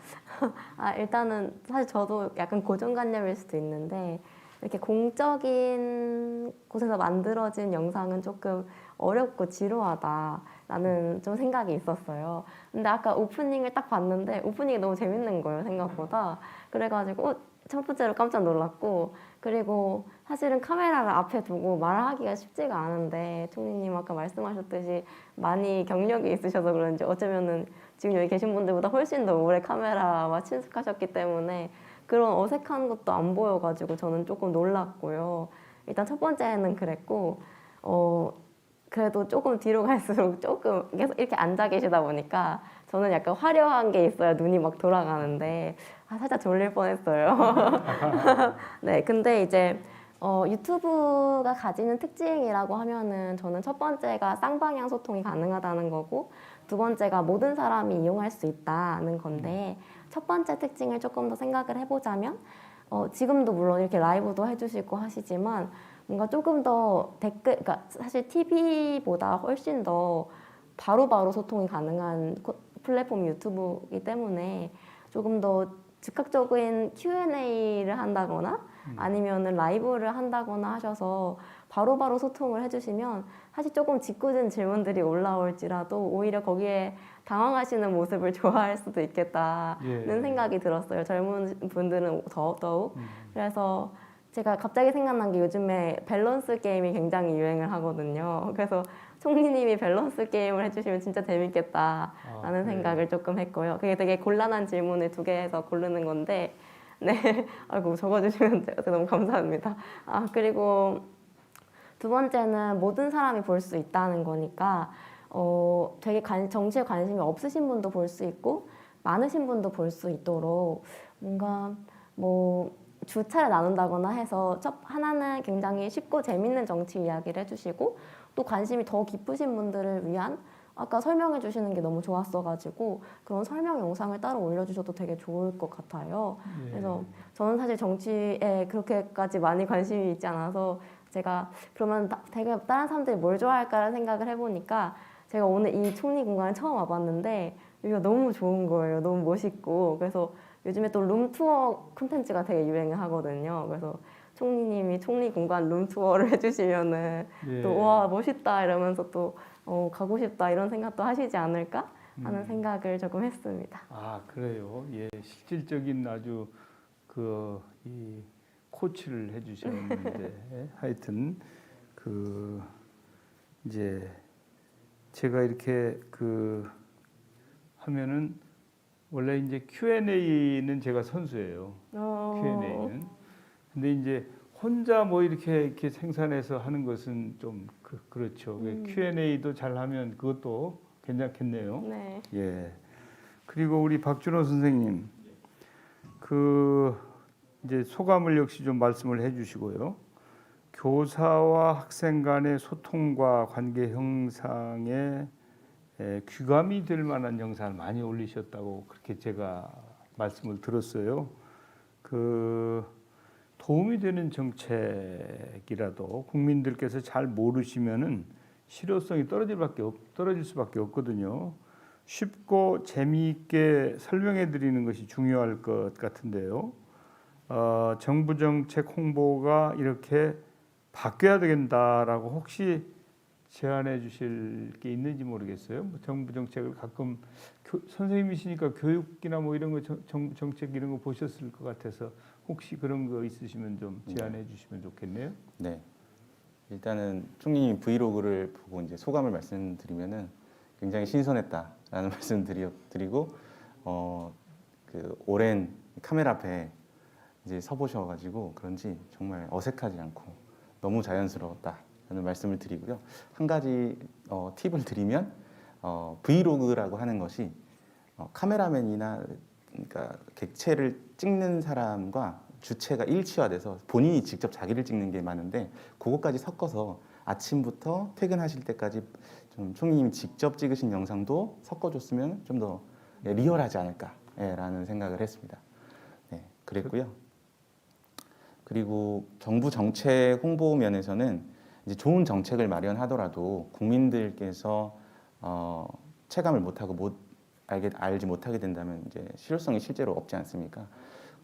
일단은 사실 저도 약간 고정관념일 수도 있는데 이렇게 공적인 곳에서 만들어진 영상은 조금 어렵고 지루하다라는 좀 생각이 있었어요. 근데 아까 오프닝을 딱 봤는데 오프닝이 너무 재밌는 거예요, 생각보다. 그래가지고 첫 번째로 깜짝 놀랐고, 그리고 사실은 카메라를 앞에 두고 말하기가 쉽지가 않은데 총리님 아까 말씀하셨듯이 많이 경력이 있으셔서 그런지 어쩌면은 지금 여기 계신 분들보다 훨씬 더 오래 카메라와 친숙하셨기 때문에 그런 어색한 것도 안 보여가지고 저는 조금 놀랐고요. 일단 첫 번째는 그랬고, 그래도 조금 뒤로 갈수록 조금 계속 이렇게 앉아 계시다 보니까 저는 약간 화려한 게 있어야 눈이 막 돌아가는데 살짝 졸릴 뻔했어요. 네, 근데 이제 유튜브가 가지는 특징이라고 하면은 저는 첫 번째가 쌍방향 소통이 가능하다는 거고, 두 번째가 모든 사람이 이용할 수 있다는 건데, 첫 번째 특징을 조금 더 생각을 해보자면 지금도 물론 이렇게 라이브도 해주시고 하시지만 뭔가 조금 더 댓글, 그러니까 사실 TV보다 훨씬 더 바로바로 소통이 가능한 플랫폼이 유튜브이기 때문에 조금 더 즉각적인 Q&A를 한다거나 아니면은 라이브를 한다거나 하셔서 바로바로 소통을 해주시면 사실 조금 짓궂은 질문들이 올라올지라도 오히려 거기에 당황하시는 모습을 좋아할 수도 있겠다는 예. 생각이 들었어요. 젊은 분들은 더더욱. 그래서 제가 갑자기 생각난 게 요즘에 밸런스 게임이 굉장히 유행을 하거든요. 그래서 총리님이 밸런스 게임을 해주시면 진짜 재밌겠다라는 생각을 조금 했고요. 그게 되게 곤란한 질문을 2개 해서 고르는 건데, 네, 아이고 적어주시면 돼요. 너무 감사합니다. 아 그리고 2번째는 모든 사람이 볼 수 있다는 거니까 되게 정치에 관심이 없으신 분도 볼 수 있고 많으신 분도 볼 수 있도록 뭔가 뭐 주차를 나눈다거나 해서 하나는 굉장히 쉽고 재밌는 정치 이야기를 해주시고 또 관심이 더 깊으신 분들을 위한 아까 설명해 주시는 게 너무 좋았어가지고 그런 설명 영상을 따로 올려주셔도 되게 좋을 것 같아요. 예. 그래서 저는 사실 정치에 그렇게까지 많이 관심이 있지 않아서 제가 그러면 되게 다른 사람들이 뭘 좋아할까라는 생각을 해보니까 제가 오늘 이 총리 공간을 처음 와봤는데 여기가 너무 좋은 거예요. 너무 멋있고 그래서 요즘에 또 룸투어 콘텐츠가 되게 유행을 하거든요. 그래서 총리님이 총리 공간 룸투어를 해주시면은 예. 또 와 멋있다 이러면서 또 가고 싶다 이런 생각도 하시지 않을까 하는 생각을 조금 했습니다. 아 그래요. 예, 실질적인 아주 이 코치를 해주셨는데 하여튼 이제 제가 이렇게 하면은 원래 이제 Q&A는 제가 선수예요. Q&A는. 근데 이제 혼자 뭐 이렇게 생산해서 하는 것은 좀 그렇죠. Q&A도 잘하면 그것도 괜찮겠네요. 네. 예. 그리고 우리 박준호 선생님, 이제 소감을 역시 좀 말씀을 해주시고요. 교사와 학생 간의 소통과 관계 형성에 귀감이 될 만한 영상을 많이 올리셨다고 그렇게 제가 말씀을 들었어요. 도움이 되는 정책이라도 국민들께서 잘 모르시면은 실효성이 떨어질 수밖에 없거든요. 쉽고 재미있게 설명해 드리는 것이 중요할 것 같은데요. 정부 정책 홍보가 이렇게 바뀌어야 된다라고 혹시 제안해 주실 게 있는지 모르겠어요. 뭐 정부 정책을 가끔 선생님이시니까 교육이나 뭐 이런 거 정부 정책 이런 거 보셨을 것 같아서 혹시 그런 거 있으시면 좀 제안해 주시면 좋겠네요. 네. 일단은 총리님 브이로그를 보고 이제 소감을 말씀드리면은 굉장히 신선했다라는 말씀드리고 오랜 카메라 앞에 이제 서보셔가지고 그런지 정말 어색하지 않고 너무 자연스러웠다라는 말씀을 드리고요. 한 가지 팁을 드리면 브이로그라고 하는 것이 카메라맨이나 그러니까 객체를 찍는 사람과 주체가 일치화돼서 본인이 직접 자기를 찍는 게 많은데 그것까지 섞어서 아침부터 퇴근하실 때까지 좀 총리님이 직접 찍으신 영상도 섞어줬으면 좀 더 리얼하지 않을까라는 생각을 했습니다. 네, 그랬고요. 그리고 정부 정책 홍보 면에서는 이제 좋은 정책을 마련하더라도 국민들께서 체감을 못하고 알지 못하게 된다면 이제 실효성이 실제로 없지 않습니까?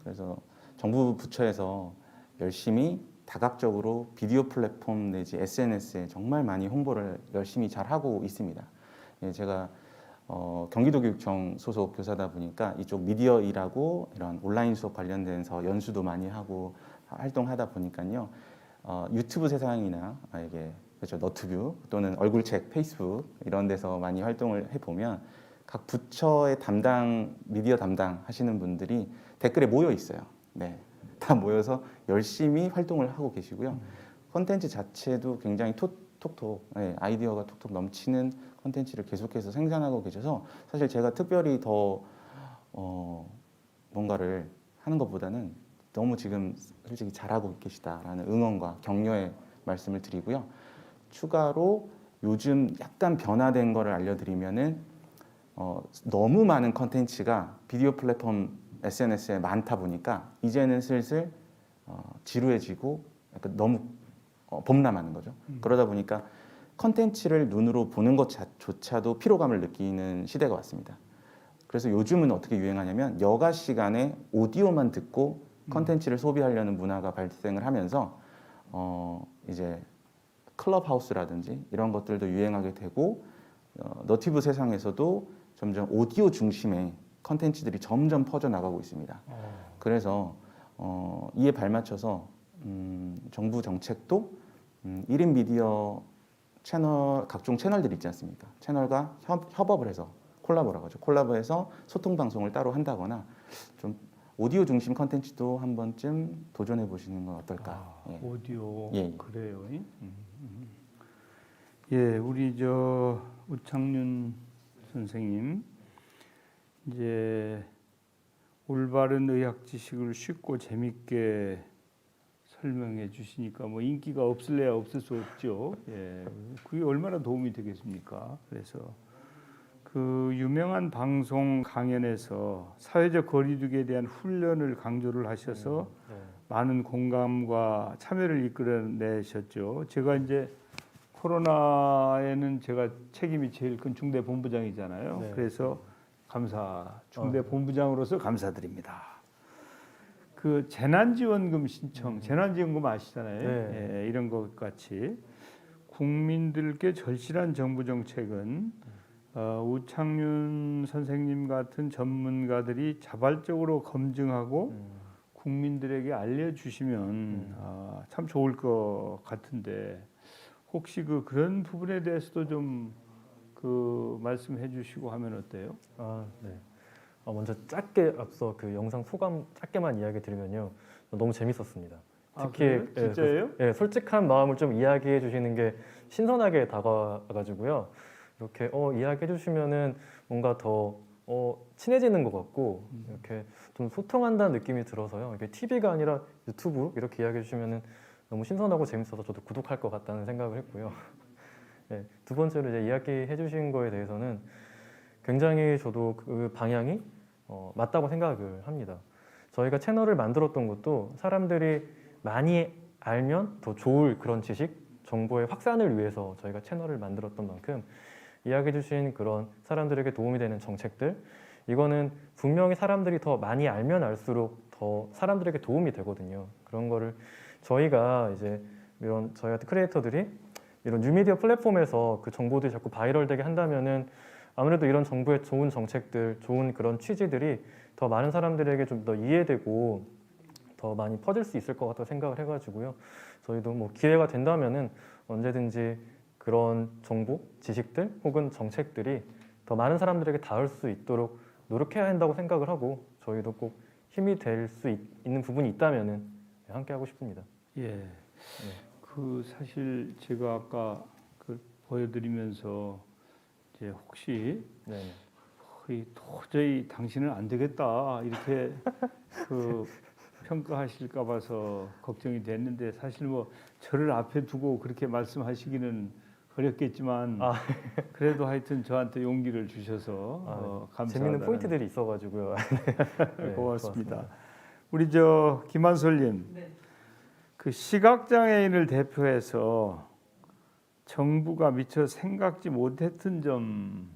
그래서 정부 부처에서 열심히 다각적으로 비디오 플랫폼 내지 SNS에 정말 많이 홍보를 열심히 잘 하고 있습니다. 예, 제가 경기도교육청 소속 교사다 보니까 이쪽 미디어 일하고 이런 온라인 수업 관련돼서 연수도 많이 하고 활동하다 보니까요. 유튜브 세상이나 이게 그렇죠 너튜브 또는 얼굴책 페이스북 이런 데서 많이 활동을 해보면 각 부처의 미디어 담당 하시는 분들이 댓글에 모여 있어요. 네, 다 모여서 열심히 활동을 하고 계시고요. 콘텐츠 자체도 굉장히 톡톡 아이디어가 톡톡 넘치는 콘텐츠를 계속해서 생산하고 계셔서 사실 제가 특별히 더 뭔가를 하는 것보다는 너무 지금 솔직히 잘하고 계시다라는 응원과 격려의 말씀을 드리고요. 추가로 요즘 약간 변화된 거를 알려드리면은 너무 많은 콘텐츠가 비디오 플랫폼 SNS에 많다 보니까 이제는 슬슬 지루해지고 약간 너무 범람하는 거죠. 그러다 보니까 컨텐츠를 눈으로 보는 것조차도 피로감을 느끼는 시대가 왔습니다. 그래서 요즘은 어떻게 유행하냐면 여가 시간에 오디오만 듣고 컨텐츠를 소비하려는 문화가 발생을 하면서 이제 클럽하우스라든지 이런 것들도 유행하게 되고 너티브 세상에서도 점점 오디오 중심의 컨텐츠들이 점점 퍼져나가고 있습니다. 그래서 이에 발맞춰서 정부 정책도 1인 미디어 채널, 각종 채널들 있지 않습니까? 채널과 협업을 해서 콜라보라고 하죠. 콜라보해서 소통 방송을 따로 한다거나 좀 오디오 중심 컨텐츠도 한 번쯤 도전해 보시는 건 어떨까? 예. 오디오 예. 그래요. 예, 우리 저 우창윤 선생님 이제 올바른 의학 지식을 쉽고 재밌게 설명해 주시니까 뭐 인기가 없을래야 없을 수 없죠. 예, 그게 얼마나 도움이 되겠습니까? 그래서 그 유명한 방송 강연에서 사회적 거리두기에 대한 훈련을 강조를 하셔서 많은 공감과 참여를 이끌어내셨죠. 제가 이제 코로나에는 제가 책임이 제일 큰 중대 본부장이잖아요. 네. 그래서 중대 본부장으로서 감사드립니다. 그 재난지원금 신청, 재난지원금 아시잖아요. 네. 예, 이런 것 같이 국민들께 절실한 정부 정책은 우창윤 선생님 같은 전문가들이 자발적으로 검증하고 국민들에게 알려주시면 참 좋을 것 같은데 혹시 그런 부분에 대해서도 좀 말씀해 주시고 하면 어때요? 네. 먼저 짧게 앞서 그 영상 소감 짧게만 이야기 드리면요. 너무 재밌었습니다. 특히 진짜예요? 예, 솔직한 마음을 좀 이야기해 주시는 게 신선하게 다가와가지고요. 이렇게 이야기해 주시면은 뭔가 더 친해지는 것 같고 이렇게 좀 소통한다는 느낌이 들어서요. 이게 TV가 아니라 유튜브 이렇게 이야기해 주시면은 너무 신선하고 재밌어서 저도 구독할 것 같다는 생각을 했고요. 네, 두 번째로 이제 이야기해 주신 거에 대해서는 굉장히 저도 그 방향이 맞다고 생각을 합니다. 저희가 채널을 만들었던 것도 사람들이 많이 알면 더 좋을 그런 지식, 정보의 확산을 위해서 저희가 채널을 만들었던 만큼 이야기해 주신 그런 사람들에게 도움이 되는 정책들 이거는 분명히 사람들이 더 많이 알면 알수록 더 사람들에게 도움이 되거든요. 그런 거를 저희가 이제 이런 저희 같은 크리에이터들이 이런 뉴미디어 플랫폼에서 그 정보들이 자꾸 바이럴되게 한다면은 아무래도 이런 정부의 좋은 정책들, 좋은 그런 취지들이 더 많은 사람들에게 좀 더 이해되고 더 많이 퍼질 수 있을 것 같다고 생각을 해가지고요. 저희도 뭐 기회가 된다면은 언제든지 그런 정보, 지식들 혹은 정책들이 더 많은 사람들에게 닿을 수 있도록 노력해야 한다고 생각을 하고 저희도 꼭 힘이 될 수 있는 부분이 있다면은 함께 하고 싶습니다. 예. 그 사실 제가 아까 보여드리면서 이제 혹시 도저히 당신은 안 되겠다 이렇게 평가하실까 봐서 걱정이 됐는데 사실 뭐 저를 앞에 두고 그렇게 말씀하시기는 어렵겠지만 그래도 하여튼 저한테 용기를 주셔서 감사하다는 재밌는 포인트들이 있어가지고요. 네, 고맙습니다. 우리 저 김한솔님, 그 시각장애인을 대표해서 정부가 미처 생각지 못했던 점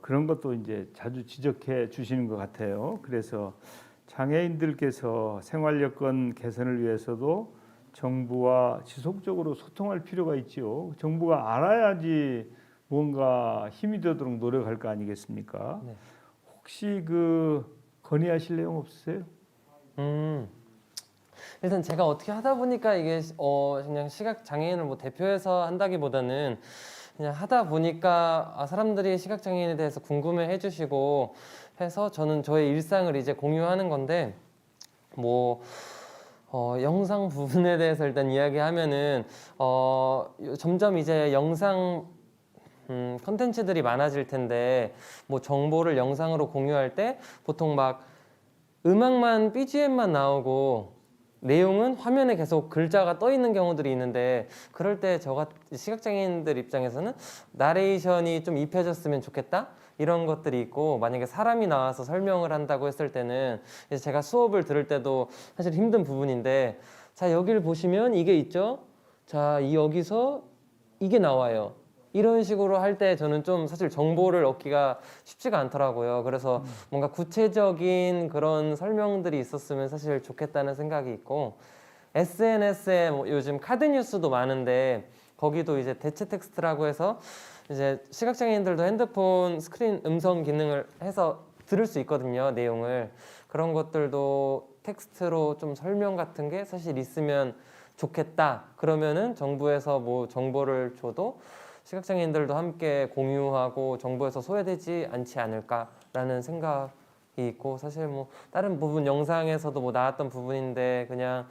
그런 것도 이제 자주 지적해 주시는 것 같아요. 그래서 장애인들께서 생활 여건 개선을 위해서도 정부와 지속적으로 소통할 필요가 있지요. 정부가 알아야지 뭔가 힘이 되도록 노력할 거 아니겠습니까? 네. 혹시 건의하실 내용 없으세요? 일단 제가 어떻게 하다 보니까 이게 그냥 시각 장애인을 뭐 대표해서 한다기보다는 그냥 하다 보니까 사람들이 시각 장애인에 대해서 궁금해 해주시고 해서 저는 저의 일상을 이제 공유하는 건데 뭐 영상 부분에 대해서 일단 이야기하면은 점점 이제 영상 컨텐츠들이 많아질 텐데 뭐 정보를 영상으로 공유할 때 보통 막 음악만 BGM만 나오고 내용은 화면에 계속 글자가 떠 있는 경우들이 있는데 그럴 때 시각장애인들 입장에서는 나레이션이 좀 입혀졌으면 좋겠다 이런 것들이 있고 만약에 사람이 나와서 설명을 한다고 했을 때는 이제 제가 수업을 들을 때도 사실 힘든 부분인데 자 여기를 보시면 이게 있죠. 자, 여기서 이게 나와요. 이런 식으로 할 때 저는 좀 사실 정보를 얻기가 쉽지가 않더라고요. 그래서 뭔가 구체적인 그런 설명들이 있었으면 사실 좋겠다는 생각이 있고, SNS에 뭐 요즘 카드 뉴스도 많은데 거기도 이제 대체 텍스트라고 해서 이제 시각장애인들도 핸드폰 스크린 음성 기능을 해서 들을 수 있거든요, 내용을. 그런 것들도 텍스트로 좀 설명 같은 게 사실 있으면 좋겠다. 그러면은 정부에서 뭐 정보를 줘도 시각장애인들도 함께 공유하고 정보에서 소외되지 않지 않을까라는 생각이 있고, 사실 뭐 다른 부분 영상에서도 뭐 나왔던 부분인데 그냥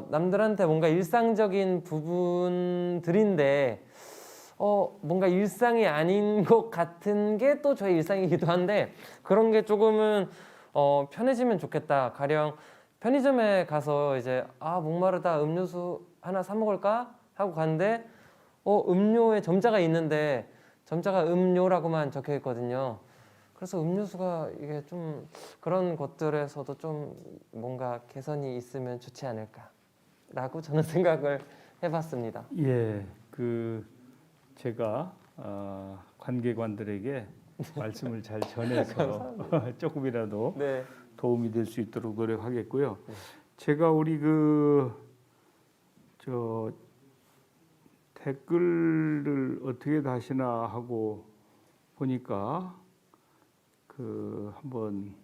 남들한테 뭔가 일상적인 부분들인데 뭔가 일상이 아닌 것 같은 게 또 저의 일상이기도 한데, 그런 게 조금은 편해지면 좋겠다. 가령 편의점에 가서 이제 목마르다, 음료수 하나 사 먹을까 하고 갔는데 음료에 점자가 있는데 점자가 음료라고만 적혀 있거든요. 그래서 음료수가 이게 좀 그런 것들에서도 좀 뭔가 개선이 있으면 좋지 않을까라고 저는 생각을 해봤습니다. 예, 제가 관계관들에게 말씀을 잘 전해서 조금이라도 네. 도움이 될 수 있도록 노력하겠고요. 제가 우리 댓글을 어떻게 다시나 하고 보니까 한번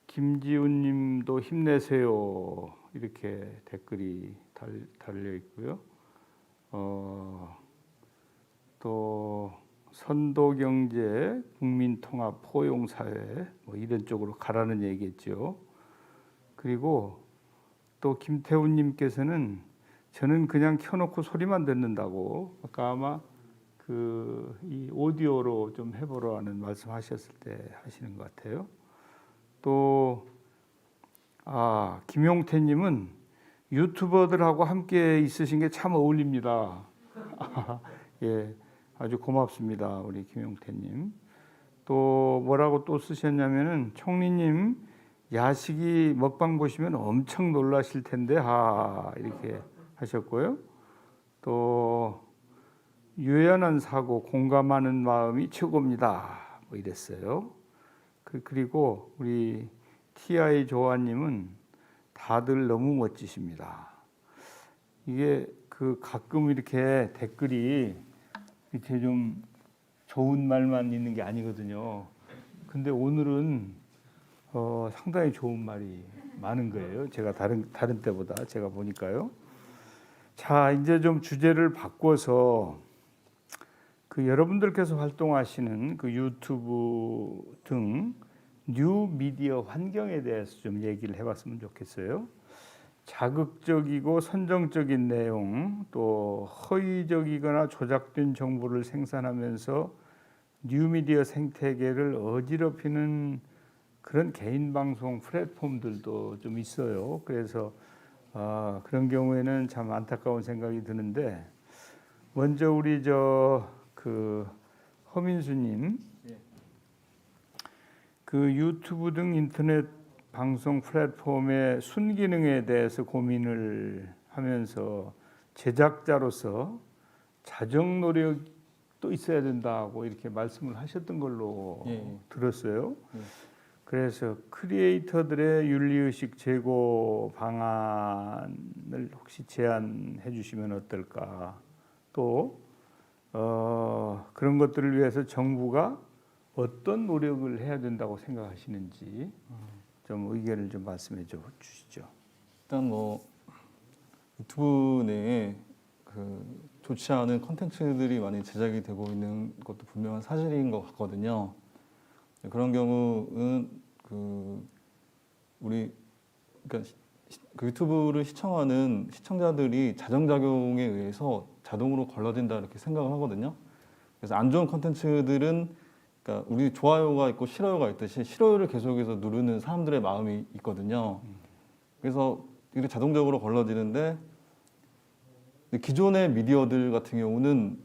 김지훈님도 힘내세요 이렇게 댓글이 달려 있고요. 또 선도경제, 국민통합, 포용사회 뭐 이런 쪽으로 가라는 얘기겠죠. 그리고 또 김태훈님께서는 저는 그냥 켜놓고 소리만 듣는다고, 아까 아마 이 오디오로 좀 해보라는 말씀하셨을 때 하시는 것 같아요. 또 김용태님은 유튜버들하고 함께 있으신 게 참 어울립니다. 예, 아주 고맙습니다, 우리 김용태님. 또 뭐라고 또 쓰셨냐면은 총리님 야식이 먹방 보시면 엄청 놀라실 텐데 이렇게 하셨고요. 또 유연한 사고, 공감하는 마음이 최고입니다, 뭐 이랬어요. 그리고 우리 TI 조아님은 다들 너무 멋지십니다. 이게 가끔 이렇게 댓글이 이렇게 좀 좋은 말만 있는 게 아니거든요. 근데 오늘은 상당히 좋은 말이 많은 거예요. 제가 다른 때보다 제가 보니까요. 자, 이제 좀 주제를 바꿔서 여러분들께서 활동하시는 유튜브 등 뉴미디어 환경에 대해서 좀 얘기를 해봤으면 좋겠어요. 자극적이고 선정적인 내용, 또 허위적이거나 조작된 정보를 생산하면서 뉴미디어 생태계를 어지럽히는 그런 개인 방송 플랫폼들도 좀 있어요. 그래서 그런 경우에는 참 안타까운 생각이 드는데, 먼저 우리 허민수님, 유튜브 등 인터넷 방송 플랫폼의 순기능에 대해서 고민을 하면서 제작자로서 자정 노력도 있어야 된다고 이렇게 말씀을 하셨던 걸로 들었어요. 그래서 크리에이터들의 윤리의식 제고 방안을 혹시 제안해 주시면 어떨까. 또 그런 것들을 위해서 정부가 어떤 노력을 해야 된다고 생각하시는지 좀 의견을 좀 말씀해 주시죠. 일단 유튜브 내에 좋지 않은 컨텐츠들이 많이 제작이 되고 있는 것도 분명한 사실인 것 같거든요. 그런 경우는 그러니까 유튜브를 시청하는 시청자들이 자정작용에 의해서 자동으로 걸러진다 이렇게 생각을 하거든요. 그래서 안 좋은 컨텐츠들은 그러니까 우리 좋아요가 있고 싫어요가 있듯이 싫어요를 계속해서 누르는 사람들의 마음이 있거든요. 그래서 이게 자동적으로 걸러지는데, 기존의 미디어들 같은 경우는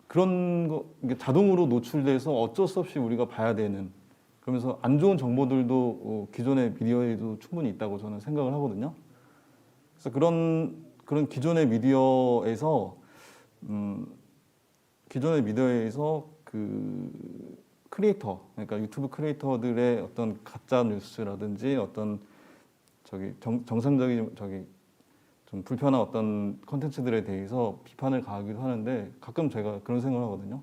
그런 거 자동으로 노출돼서 어쩔 수 없이 우리가 봐야 되는 그러면서 안 좋은 정보들도 기존의 미디어에도 충분히 있다고 저는 생각을 하거든요. 그래서 그런 기존의 미디어에서 그 크리에이터, 그러니까 유튜브 크리에이터들의 어떤 가짜 뉴스라든지 어떤 정상적인 좀 불편한 어떤 컨텐츠들에 대해서 비판을 가하기도 하는데 가끔 제가 그런 생각을 하거든요.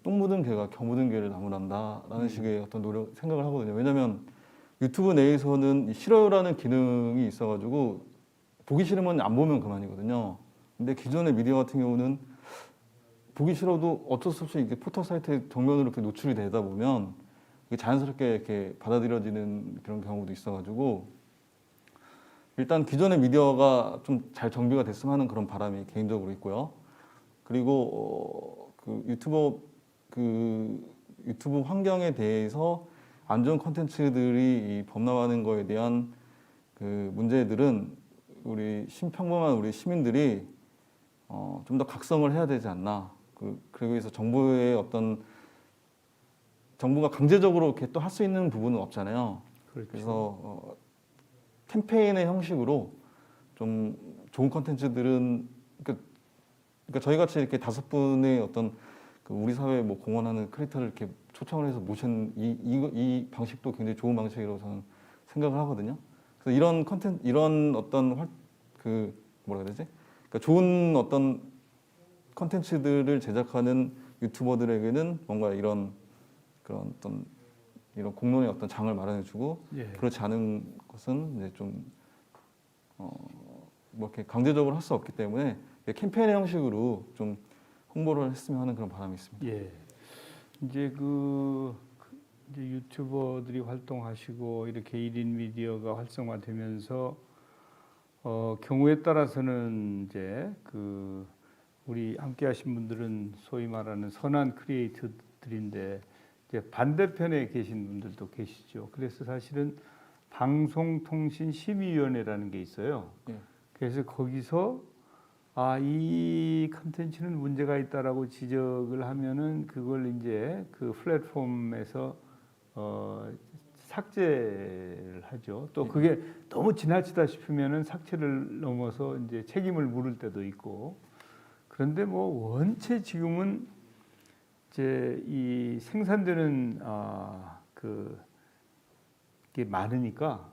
똥 묻은 개가 겨 묻은 개를 나무란다라는 식의 어떤 생각을 하거든요. 왜냐하면 유튜브 내에서는 싫어요라는 기능이 있어가지고 보기 싫으면 안 보면 그만이거든요. 근데 기존의 미디어 같은 경우는 보기 싫어도 어쩔 수 없이 이게 포털 사이트에 정면으로 이렇게 노출이 되다 보면 이게 자연스럽게 이렇게 받아들여지는 그런 경우도 있어가지고 일단 기존의 미디어가 좀 잘 정비가 됐으면 하는 그런 바람이 개인적으로 있고요. 그리고 그 유튜브 환경에 대해서 안 좋은 콘텐츠들이 범람하는 거에 대한 그 문제들은 우리 평범한 우리 시민들이 좀 더 각성을 해야 되지 않나. 그러기 위해서 정부가 강제적으로 이렇게 또 할 수 있는 부분은 없잖아요. 그렇죠. 그래서 캠페인의 형식으로 좀 좋은 콘텐츠들은 그러니까 저희 같이 이렇게 5분의 어떤 우리 사회에 뭐 공헌하는 크리에이터를 이렇게 초청을 해서 모신 이 방식도 굉장히 좋은 방식이라고 저는 생각을 하거든요. 그래서 이런 어떤 뭐라 그러지? 그러니까 좋은 어떤 콘텐츠들을 제작하는 유튜버들에게는 뭔가 이런 공론의 어떤 장을 마련해주고 예. 그렇지 않은 것은 이제 뭐 이렇게 강제적으로 할 수 없기 때문에 캠페인의 형식으로 좀 홍보를 했으면 하는 그런 바람이 있습니다. 예. 이제 이제 유튜버들이 활동하시고 이렇게 1인 미디어가 활성화되면서 경우에 따라서는 이제 우리 함께하신 분들은 소위 말하는 선한 크리에이터들인데 이제 반대편에 계신 분들도 계시죠. 그래서 사실은 방송통신심의위원회라는 게 있어요. 예. 그래서 거기서 이 컨텐츠는 문제가 있다라고 지적을 하면은 그걸 이제 그 플랫폼에서 삭제를 하죠. 또 그게 너무 지나치다 싶으면은 삭제를 넘어서 이제 책임을 물을 때도 있고. 그런데 뭐 원체 지금은 이제 이 생산되는 게 많으니까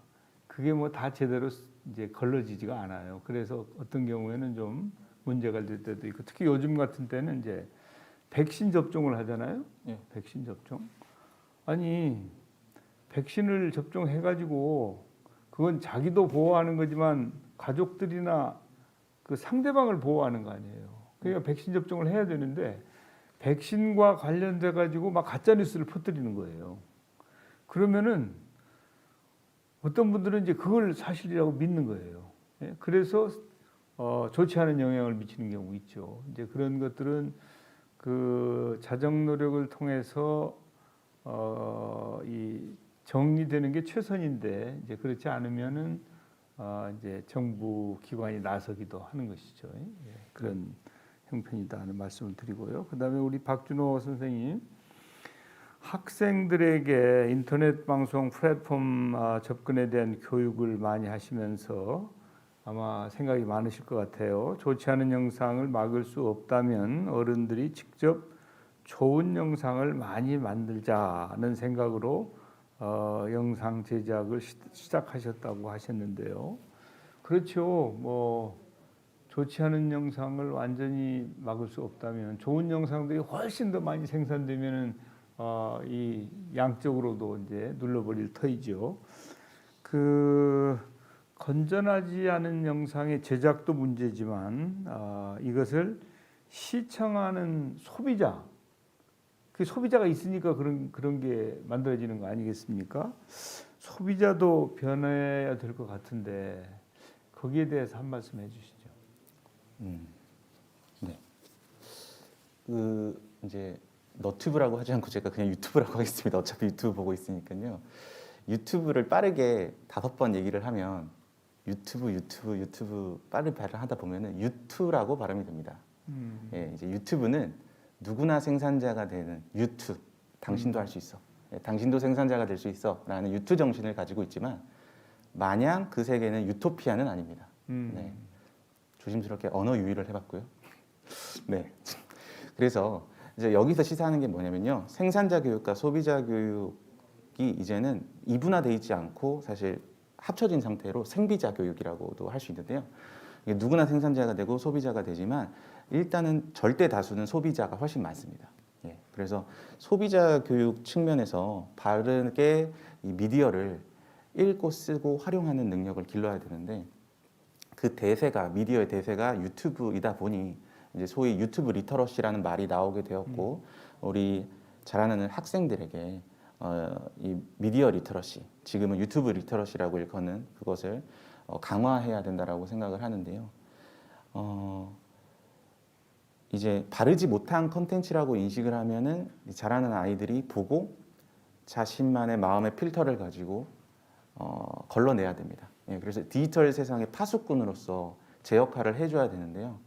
그게 뭐 다 제대로 이제 걸러지지가 않아요. 그래서 어떤 경우에는 좀 문제가 될 때도 있고, 특히 요즘 같은 때는 이제 백신 접종을 하잖아요. 예. 백신 접종. 아니 백신을 접종해가지고 그건 자기도 보호하는 거지만 가족들이나 그 상대방을 보호하는 거 아니에요. 그러니까 백신 접종을 해야 되는데 백신과 관련돼 가지고 막 가짜 뉴스를 퍼뜨리는 거예요. 그러면은 어떤 분들은 이제 그걸 사실이라고 믿는 거예요. 예? 그래서 좋지 않은 영향을 미치는 경우 있죠. 이제 그런 것들은 그 자정 노력을 통해서 이 정리되는 게 최선인데 이제 그렇지 않으면은 이제 정부 기관이 나서기도 하는 것이죠. 예, 그런 형편이다 하는 말씀을 드리고요. 그다음에 우리 박준호 선생님, 학생들에게 인터넷 방송 플랫폼 접근에 대한 교육을 많이 하시면서 아마 생각이 많으실 것 같아요. 좋지 않은 영상을 막을 수 없다면 어른들이 직접 좋은 영상을 많이 만들자는 생각으로 영상 제작을 시작하셨다고 하셨는데요. 그렇죠. 뭐 좋지 않은 영상을 완전히 막을 수 없다면 좋은 영상들이 훨씬 더 많이 생산되면은 이 양적으로도 이제 눌러버릴 터이죠. 건전하지 않은 영상의 제작도 문제지만 이것을 시청하는 소비자, 그 소비자가 있으니까 그런 게 만들어지는 거 아니겠습니까? 소비자도 변해야 될 것 같은데 거기에 대해서 한 말씀 해주시죠. 네. 이제 너튜브라고 하지 않고 제가 그냥 유튜브라고 하겠습니다. 어차피 유튜브 보고 있으니까요. 유튜브를 빠르게 5번 얘기를 하면 유튜브 빠르게 발음하다 보면은 유튜라고 발음이 됩니다. 예, 이제 유튜브는 누구나 생산자가 되는 당신도 할 수 있어. 당신도 생산자가 될 수 있어 라는 유투 정신을 가지고 있지만 마냥 그 세계는 유토피아는 아닙니다. 네. 조심스럽게 언어 유희를 해봤고요. 네. 그래서 이제 여기서 시사하는 게 뭐냐면요. 생산자 교육과 소비자 교육이 이제는 이분화되어 있지 않고 사실 합쳐진 상태로 생비자 교육이라고도 할 수 있는데요. 이게 누구나 생산자가 되고 소비자가 되지만 일단은 절대 다수는 소비자가 훨씬 많습니다. 예. 그래서 소비자 교육 측면에서 바르게 이 미디어를 읽고 쓰고 활용하는 능력을 길러야 되는데 그 대세가 미디어의 대세가 유튜브이다 보니 이제 소위 유튜브 리터러시라는 말이 나오게 되었고 우리 자라나는 학생들에게 이 미디어 리터러시 지금은 유튜브 리터러시라고 일컫는 그것을 강화해야 된다라고 생각을 하는데요. 이제 바르지 못한 컨텐츠라고 인식을 하면은 자라는 아이들이 보고 자신만의 마음의 필터를 가지고 걸러내야 됩니다. 예, 그래서 디지털 세상의 파수꾼으로서 제 역할을 해줘야 되는데요.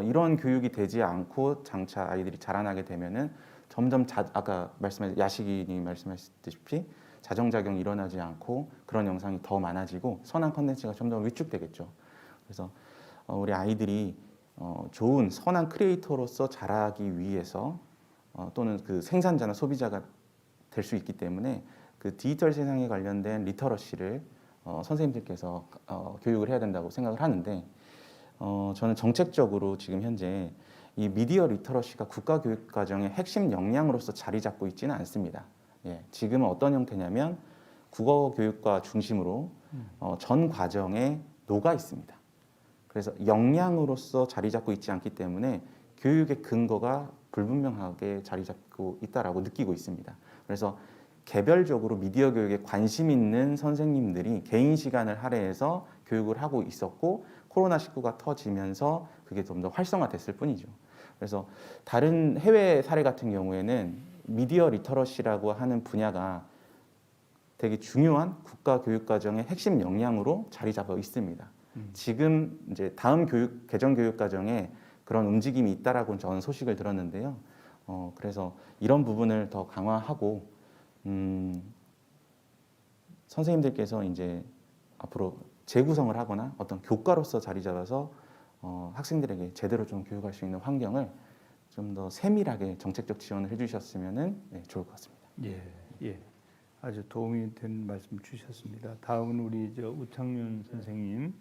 이런 교육이 되지 않고 장차 아이들이 자라나게 되면은 점점 아까 야식이님 말씀하셨듯이 자정작용이 일어나지 않고 그런 영상이 더 많아지고 선한 컨텐츠가 점점 위축되겠죠. 그래서 우리 아이들이 좋은 선한 크리에이터로서 자라기 위해서 또는 그 생산자나 소비자가 될 수 있기 때문에 그 디지털 세상에 관련된 리터러시를 선생님들께서 교육을 해야 된다고 생각을 하는데 저는 정책적으로 지금 현재 이 미디어 리터러시가 국가교육과정의 핵심 역량으로서 자리 잡고 있지는 않습니다. 예, 지금은 어떤 형태냐면 국어교육과 중심으로 전 과정에 녹아 있습니다. 그래서 역량으로서 자리 잡고 있지 않기 때문에 교육의 근거가 불분명하게 자리 잡고 있다라고 느끼고 있습니다. 그래서 개별적으로 미디어 교육에 관심 있는 선생님들이 개인 시간을 할애해서 교육을 하고 있었고 코로나19가 터지면서 그게 좀 더 활성화됐을 뿐이죠. 그래서 다른 해외 사례 같은 경우에는 미디어 리터러시라고 하는 분야가 되게 중요한 국가 교육 과정의 핵심 역량으로 자리 잡아 있습니다. 지금 이제 다음 개정 교육 과정에 그런 움직임이 있다라고 저는 소식을 들었는데요. 그래서 이런 부분을 더 강화하고 선생님들께서 이제 앞으로 재구성을 하거나 어떤 교과로서 자리 잡아서 학생들에게 제대로 좀 교육할 수 있는 환경을 좀 더 세밀하게 정책적 지원을 해주셨으면 좋을 것 같습니다. 예, 예, 아주 도움이 된 말씀 주셨습니다. 다음은 우리 우창윤 선생님.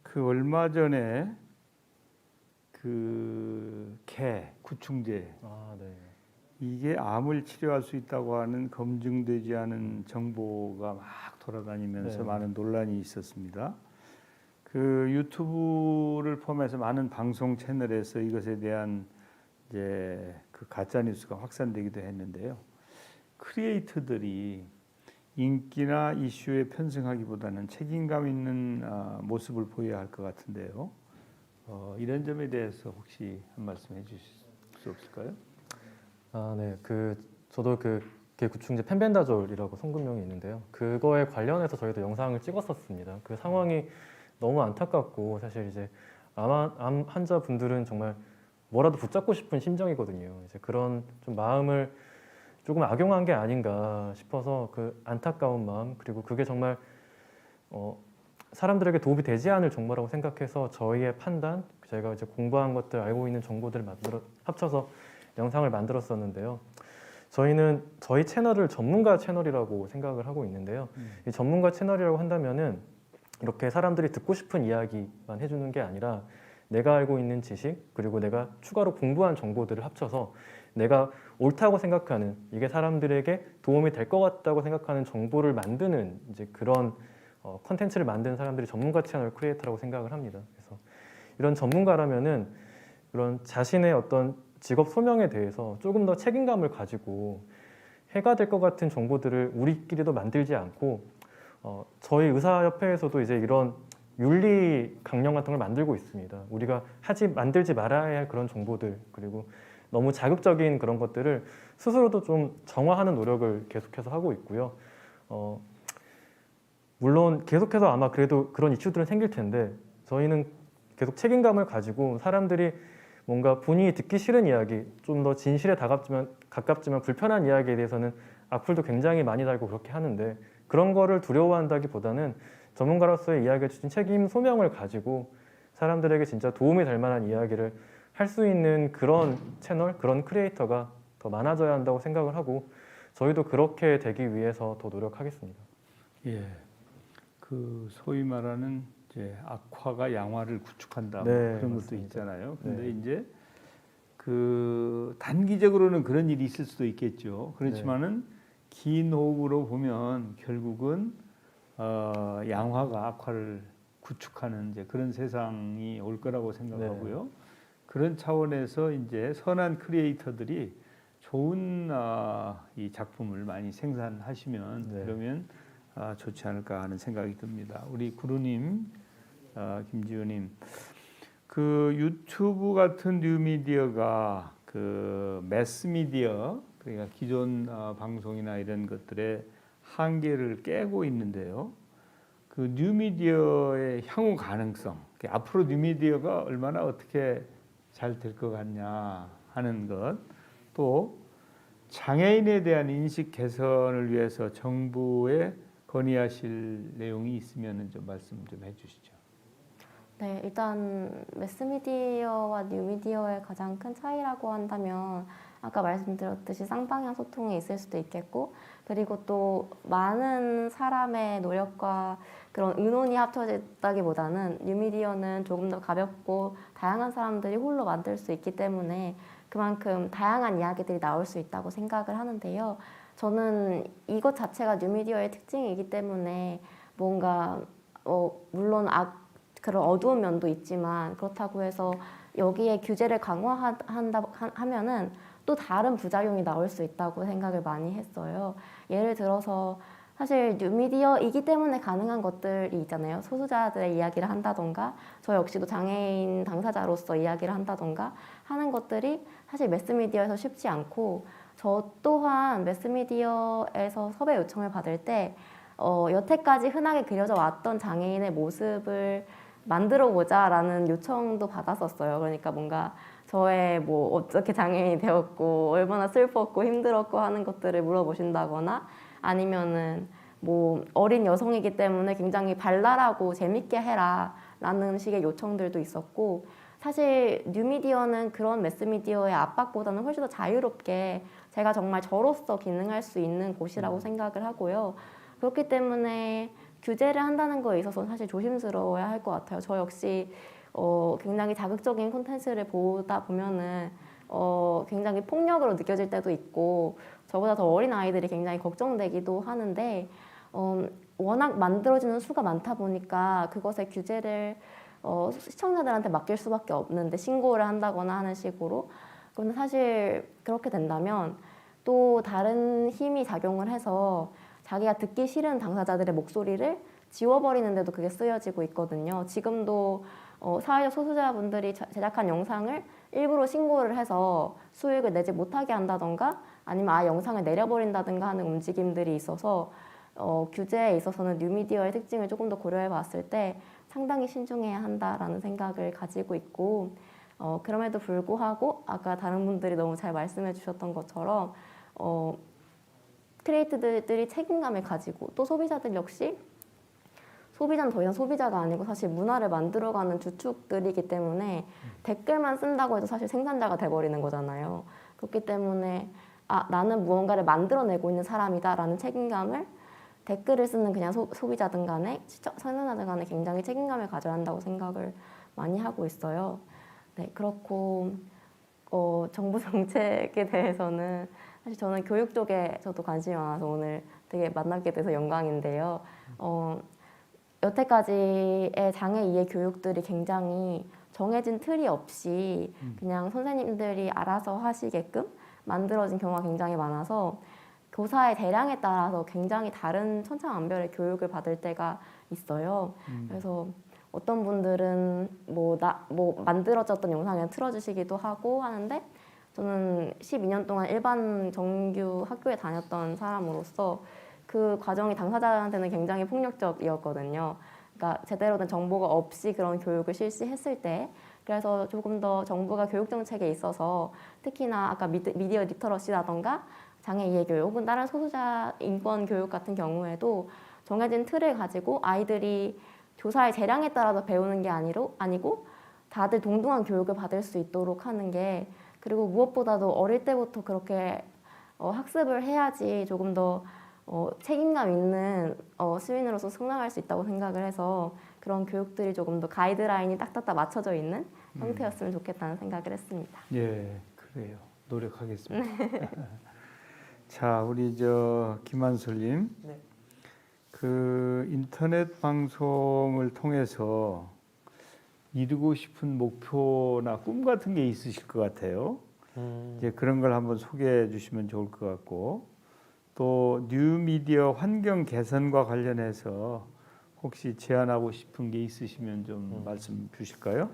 그 얼마 전에 그 구충제 이게 암을 치료할 수 있다고 하는 검증되지 않은 정보가 막 돌아다니면서 많은 논란이 있었습니다. 그 유튜브를 포함해서 많은 방송 채널에서 이것에 대한 이제 그 가짜 뉴스가 확산되기도 했는데요. 크리에이터들이 인기나 이슈에 편승하기보다는 책임감 있는 모습을 보여야 할 것 같은데요. 이런 점에 대해서 혹시 한 말씀 해주실 수 없을까요? 네, 저도 구충제 펜벤다졸이라고 성분명이 있는데요. 그거에 관련해서 저희도 영상을 찍었었습니다. 그 상황이 너무 안타깝고 사실 이제 암 환자분들은 정말 뭐라도 붙잡고 싶은 심정이거든요. 이제 그런 좀 마음을 조금 악용한 게 아닌가 싶어서 그 안타까운 마음 그리고 그게 정말 사람들에게 도움이 되지 않을 정보라고 생각해서 저희의 판단, 저희가 이제 공부한 것들, 알고 있는 정보들을 합쳐서 영상을 만들었었는데요. 저희는 저희 채널을 전문가 채널이라고 생각을 하고 있는데요. 이 전문가 채널이라고 한다면은 이렇게 사람들이 듣고 싶은 이야기만 해주는 게 아니라 내가 알고 있는 지식 그리고 내가 추가로 공부한 정보들을 합쳐서 내가 옳다고 생각하는 이게 사람들에게 도움이 될 것 같다고 생각하는 정보를 만드는 이제 그런 컨텐츠를 만드는 사람들이 전문가 채널 크리에이터라고 생각을 합니다. 그래서 이런 전문가라면은 그런 자신의 어떤 직업 소명에 대해서 조금 더 책임감을 가지고 해가 될 것 같은 정보들을 우리끼리도 만들지 않고 저희 의사협회에서도 이제 이런 윤리 강령 같은 걸 만들고 있습니다. 우리가 만들지 말아야 할 그런 정보들 그리고 너무 자극적인 그런 것들을 스스로도 좀 정화하는 노력을 계속해서 하고 있고요. 물론 계속해서 아마 그래도 그런 이슈들은 생길 텐데 저희는 계속 책임감을 가지고 사람들이 뭔가 본인이 듣기 싫은 이야기, 좀 더 진실에 가깝지만 불편한 이야기에 대해서는 악플도 굉장히 많이 달고 그렇게 하는데 그런 거를 두려워한다기보다는 전문가로서의 이야기해 주신 책임 소명을 가지고 사람들에게 진짜 도움이 될 만한 이야기를 할 수 있는 그런 채널, 그런 크리에이터가 더 많아져야 한다고 생각을 하고 저희도 그렇게 되기 위해서 더 노력하겠습니다. 예, 그 소위 말하는 이제 악화가 양화를 구축한다 뭐 네, 그런 것도 맞습니다. 있잖아요. 근데 네. 이제 그 단기적으로는 그런 일이 있을 수도 있겠죠. 그렇지만은 긴 호흡으로 보면 결국은 양화가 악화를 구축하는 이제 그런 세상이 올 거라고 생각하고요. 그런 차원에서 이제 선한 크리에이터들이 좋은 이 작품을 많이 생산하시면 그러면 좋지 않을까 하는 생각이 듭니다. 우리 구루님, 김지호님, 그 유튜브 같은 뉴미디어가 그 매스미디어, 그러니까 기존 방송이나 이런 것들의 한계를 깨고 있는데요. 그 뉴미디어의 향후 가능성, 앞으로 뉴미디어가 얼마나 어떻게 잘 될 것 같냐 하는 것, 또 장애인에 대한 인식 개선을 위해서 정부에 건의하실 내용이 있으면 좀 말씀 좀 해주시죠. 네, 일단 매스미디어와 뉴미디어의 가장 큰 차이라고 한다면 아까 말씀드렸듯이 쌍방향 소통이 있을 수도 있겠고 그리고 또 많은 사람의 노력과 그런 의논이 합쳐졌다기보다는 뉴미디어는 조금 더 가볍고 다양한 사람들이 홀로 만들 수 있기 때문에 그만큼 다양한 이야기들이 나올 수 있다고 생각을 하는데요. 저는 이것 자체가 뉴미디어의 특징이기 때문에 뭔가 물론 그런 어두운 면도 있지만 그렇다고 해서 여기에 규제를 강화한다 하면은 또 다른 부작용이 나올 수 있다고 생각을 많이 했어요. 예를 들어서 사실 뉴미디어이기 때문에 가능한 것들이 있잖아요. 소수자들의 이야기를 한다던가 저 역시도 장애인 당사자로서 이야기를 한다던가 하는 것들이 사실 매스미디어에서 쉽지 않고 저 또한 매스미디어에서 섭외 요청을 받을 때 여태까지 흔하게 그려져 왔던 장애인의 모습을 만들어 보자라는 요청도 받았었어요. 그러니까 뭔가 저의 뭐 어떻게 장애인이 되었고 얼마나 슬펐고 힘들었고 하는 것들을 물어보신다거나 아니면은 뭐 어린 여성이기 때문에 굉장히 발랄하고 재밌게 해라 라는 식의 요청들도 있었고 사실 뉴미디어는 그런 매스미디어의 압박보다는 훨씬 더 자유롭게 제가 정말 저로서 기능할 수 있는 곳이라고 생각을 하고요. 그렇기 때문에 규제를 한다는 거에 있어서는 사실 조심스러워야 할 것 같아요. 저 역시 굉장히 자극적인 콘텐츠를 보다 보면은 굉장히 폭력으로 느껴질 때도 있고 저보다 더 어린 아이들이 굉장히 걱정되기도 하는데 워낙 만들어지는 수가 많다 보니까 그것의 규제를 시청자들한테 맡길 수밖에 없는데 신고를 한다거나 하는 식으로 그런데 사실 그렇게 된다면 또 다른 힘이 작용을 해서 자기가 듣기 싫은 당사자들의 목소리를 지워버리는데도 그게 쓰여지고 있거든요. 지금도 사회적 소수자분들이 제작한 영상을 일부러 신고를 해서 수익을 내지 못하게 한다던가 아니면 영상을 내려버린다든가 하는 움직임들이 있어서 규제에 있어서는 뉴미디어의 특징을 조금 더 고려해 봤을 때 상당히 신중해야 한다라는 생각을 가지고 있고 그럼에도 불구하고 아까 다른 분들이 너무 잘 말씀해 주셨던 것처럼 크리에이터들이 책임감을 가지고 또 소비자들 역시 소비자는 더 이상 소비자가 아니고 사실 문화를 만들어가는 주축들이기 때문에 댓글만 쓴다고 해도 사실 생산자가 돼버리는 거잖아요. 그렇기 때문에 나는 무언가를 만들어내고 있는 사람이다 라는 책임감을 댓글을 쓰는 그냥 소비자든 간에 생산자든 간에 굉장히 책임감을 가져야 한다고 생각을 많이 하고 있어요. 네, 그렇고 정부 정책에 대해서는 사실 저는 교육 쪽에 저도 관심이 많아서 오늘 되게 만나게 돼서 영광인데요. 여태까지의 장애 이해 교육들이 굉장히 정해진 틀이 없이 그냥 선생님들이 알아서 하시게끔 만들어진 경우가 굉장히 많아서 교사의 대량에 따라서 굉장히 다른 천차만별의 교육을 받을 때가 있어요. 그래서 어떤 분들은 뭐 만들어졌던 영상을 틀어주시기도 하고 하는데 저는 12년 동안 일반 정규 학교에 다녔던 사람으로서 그 과정이 당사자한테는 굉장히 폭력적이었거든요. 그러니까 제대로 된 정보가 없이 그런 교육을 실시했을 때 그래서 조금 더 정부가 교육 정책에 있어서 특히나 아까 미디어 리터러시라던가 장애 이해 교육 혹은 다른 소수자 인권 교육 같은 경우에도 정해진 틀을 가지고 아이들이 교사의 재량에 따라서 배우는 게 아니고 다들 동등한 교육을 받을 수 있도록 하는 게, 그리고 무엇보다도 어릴 때부터 그렇게 학습을 해야지 조금 더 책임감 있는 시민으로서 성장할 수 있다고 생각을 해서 그런 교육들이 조금 더 가이드라인이 딱딱딱 맞춰져 있는 형태였으면 좋겠다는 생각을 했습니다. 예, 그래요. 노력하겠습니다. 자, 우리 김한솔님, 네. 그 인터넷 방송을 통해서 이루고 싶은 목표나 꿈 같은 게 있으실 것 같아요. 이제 그런 걸 한번 소개해 주시면 좋을 것 같고, 또 뉴미디어 환경 개선과 관련해서 혹시 제안하고 싶은 게 있으시면 좀 말씀 주실까요?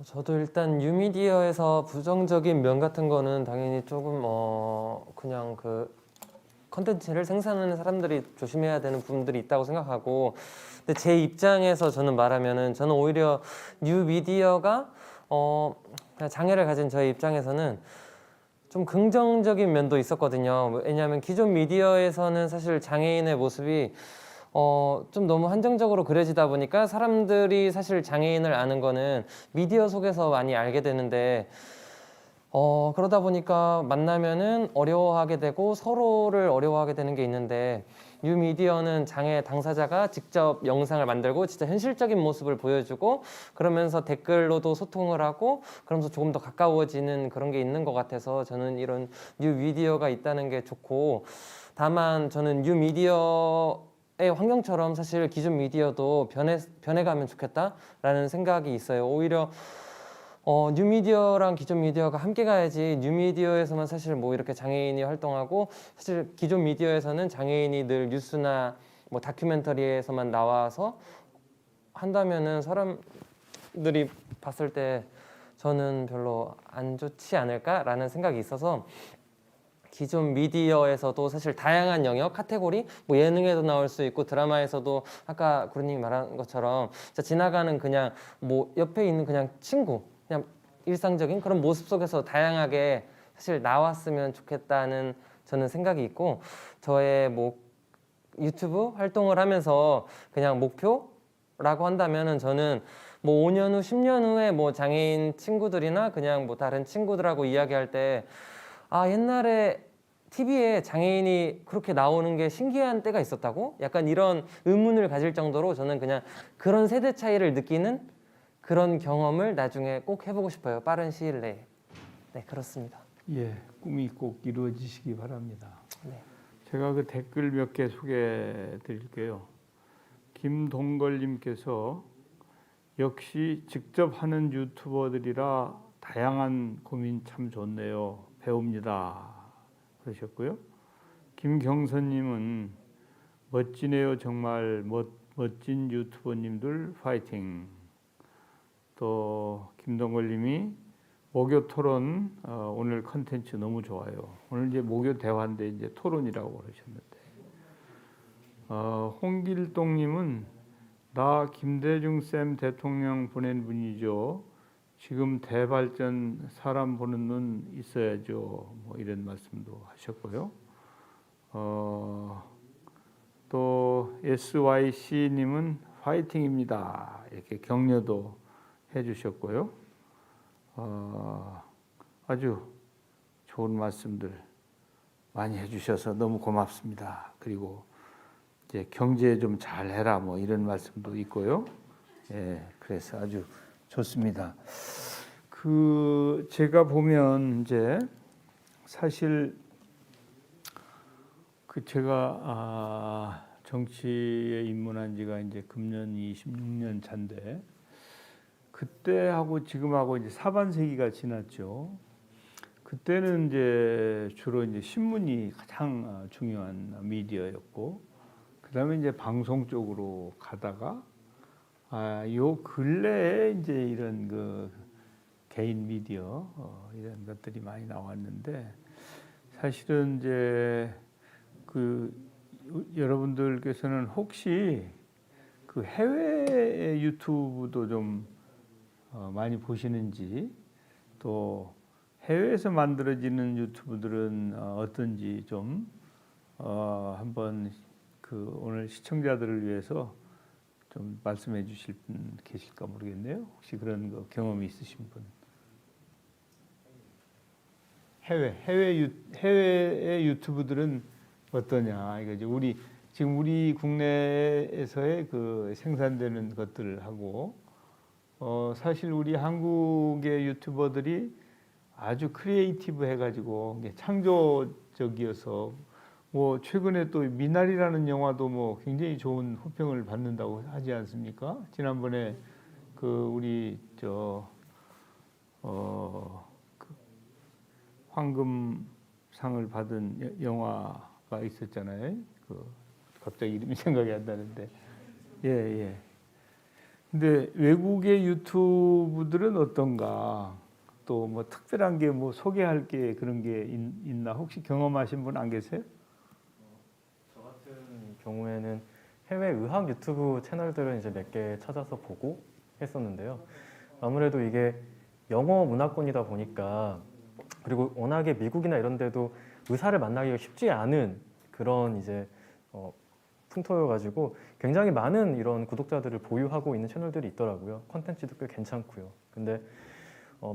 저도 일단 뉴미디어에서 부정적인 면 같은 거는 당연히 조금 그냥 그 컨텐츠를 생산하는 사람들이 조심해야 되는 부분들이 있다고 생각하고, 근데 제 입장에서 저는 말하면은 저는 오히려 뉴미디어가 그냥 장애를 가진 저의 입장에서는 좀 긍정적인 면도 있었거든요. 왜냐하면 기존 미디어에서는 사실 장애인의 모습이 좀 너무 한정적으로 그려지다 보니까 사람들이 사실 장애인을 아는 거는 미디어 속에서 많이 알게 되는데, 그러다 보니까 만나면은 어려워하게 되고 서로를 어려워하게 되는 게 있는데, 뉴미디어는 장애 당사자가 직접 영상을 만들고 진짜 현실적인 모습을 보여주고 그러면서 댓글로도 소통을 하고 그러면서 조금 더 가까워지는 그런 게 있는 것 같아서 저는 이런 뉴미디어가 있다는 게 좋고, 다만 저는 뉴미디어의 환경처럼 사실 기존 미디어도 변해가면 좋겠다라는 생각이 있어요. 오히려 뉴미디어랑 기존 미디어가 함께 가야지, 뉴미디어에서만 사실 뭐 이렇게 장애인이 활동하고 사실 기존 미디어에서는 장애인이 늘 뉴스나 뭐 다큐멘터리에서만 나와서 한다면은 사람들이 봤을 때 저는 별로 안 좋지 않을까라는 생각이 있어서, 기존 미디어에서도 사실 다양한 영역, 카테고리, 뭐 예능에도 나올 수 있고 드라마에서도 아까 구루님이 말한 것처럼 진짜 지나가는 그냥 뭐 옆에 있는 그냥 친구, 그냥 일상적인 그런 모습 속에서 다양하게 사실 나왔으면 좋겠다는 저는 생각이 있고, 저의 뭐 유튜브 활동을 하면서 그냥 목표라고 한다면은 저는 뭐 5년 후, 10년 후에 뭐 장애인 친구들이나 그냥 뭐 다른 친구들하고 이야기할 때 옛날에 TV에 장애인이 그렇게 나오는 게 신기한 때가 있었다고? 약간 이런 의문을 가질 정도로 저는 그냥 그런 세대 차이를 느끼는 그런 경험을 나중에 꼭 해보고 싶어요. 빠른 시일 내에. 네, 그렇습니다. 예, 꿈이 꼭 이루어지시기 바랍니다. 네. 제가 그 댓글 몇 개 소개해 드릴게요. 김동걸님께서 역시 직접 하는 유튜버들이라 다양한 고민 참 좋네요. 배웁니다. 그러셨고요. 김경선님은 멋지네요. 정말 멋진 유튜버님들 파이팅. 또 김동걸님이 목요 토론 오늘 컨텐츠 너무 좋아요. 오늘 이제 목요 대화인데 이제 토론이라고 그러셨는데, 홍길동님은 나 김대중 쌤 대통령 보낸 분이죠. 지금 대발전 사람 보는 눈 있어야죠. 뭐 이런 말씀도 하셨고요. 또 SYC님은 파이팅입니다. 이렇게 격려도 해주셨고요. 아주 좋은 말씀들 많이 해주셔서 너무 고맙습니다. 그리고 이제 경제 좀 잘해라 뭐 이런 말씀도 있고요. 예, 그래서 아주 좋습니다. 그 제가 보면 이제 사실 그 제가 정치에 입문한 지가 이제 금년 26년 차인데, 그때하고 지금하고 이제 사반세기가 지났죠. 그때는 이제 주로 이제 신문이 가장 중요한 미디어였고, 그다음에 이제 방송 쪽으로 가다가 요 근래에 이제 이런 그 개인 미디어 이런 것들이 많이 나왔는데, 사실은 이제 그 여러분들께서는 혹시 그 해외 유튜브도 좀 많이 보시는지, 또 해외에서 만들어지는 유튜브들은 어떤지 좀 한번 그 오늘 시청자들을 위해서 좀 말씀해 주실 분 계실까 모르겠네요. 혹시 그런 거 경험이 있으신 분? 해외의 유튜브들은 어떠냐 이거죠. 지금 우리 국내에서의 그 생산되는 것들하고 사실 우리 한국의 유튜버들이 아주 크리에이티브 해가지고 창조적이어서 뭐 최근에 또 미나리라는 영화도 뭐 굉장히 좋은 호평을 받는다고 하지 않습니까? 지난번에 그 우리 그 황금상을 받은 영화가 있었잖아요. 그 갑자기 이름이 생각이 안 나는데 예. 근데 외국의 유튜브들은 어떤가? 또 뭐 특별한 게 뭐 소개할 게 그런 게 있나? 혹시 경험하신 분 안 계세요? 저 같은 경우에는 해외 의학 유튜브 채널들은 이제 몇 개 찾아서 보고 했었는데요. 아무래도 이게 영어 문화권이다 보니까 그리고 워낙에 미국이나 이런 데도 의사를 만나기가 쉽지 않은 그런 이제 풍토여가지고 굉장히 많은 이런 구독자들을 보유하고 있는 채널들이 있더라고요. 콘텐츠도 꽤 괜찮고요. 근데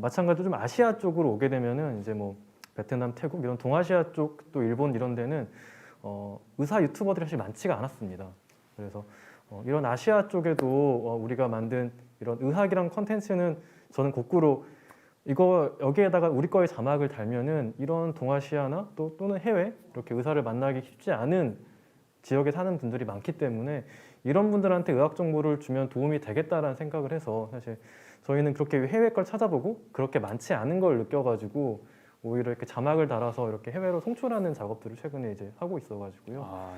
마찬가지로 좀 아시아 쪽으로 오게 되면은 이제 뭐 베트남, 태국 이런 동아시아 쪽 또 일본 이런 데는 의사 유튜버들이 사실 많지가 않았습니다. 그래서 이런 아시아 쪽에도 우리가 만든 이런 의학이란 콘텐츠는 저는 거꾸로 여기에다가 우리 거에 자막을 달면은 이런 동아시아나 또는 해외 이렇게 의사를 만나기 쉽지 않은 지역에 사는 분들이 많기 때문에 이런 분들한테 의학 정보를 주면 도움이 되겠다라는 생각을 해서 사실 저희는 그렇게 해외 걸 찾아보고 그렇게 많지 않은 걸 느껴가지고 오히려 이렇게 자막을 달아서 이렇게 해외로 송출하는 작업들을 최근에 이제 하고 있어가지고요.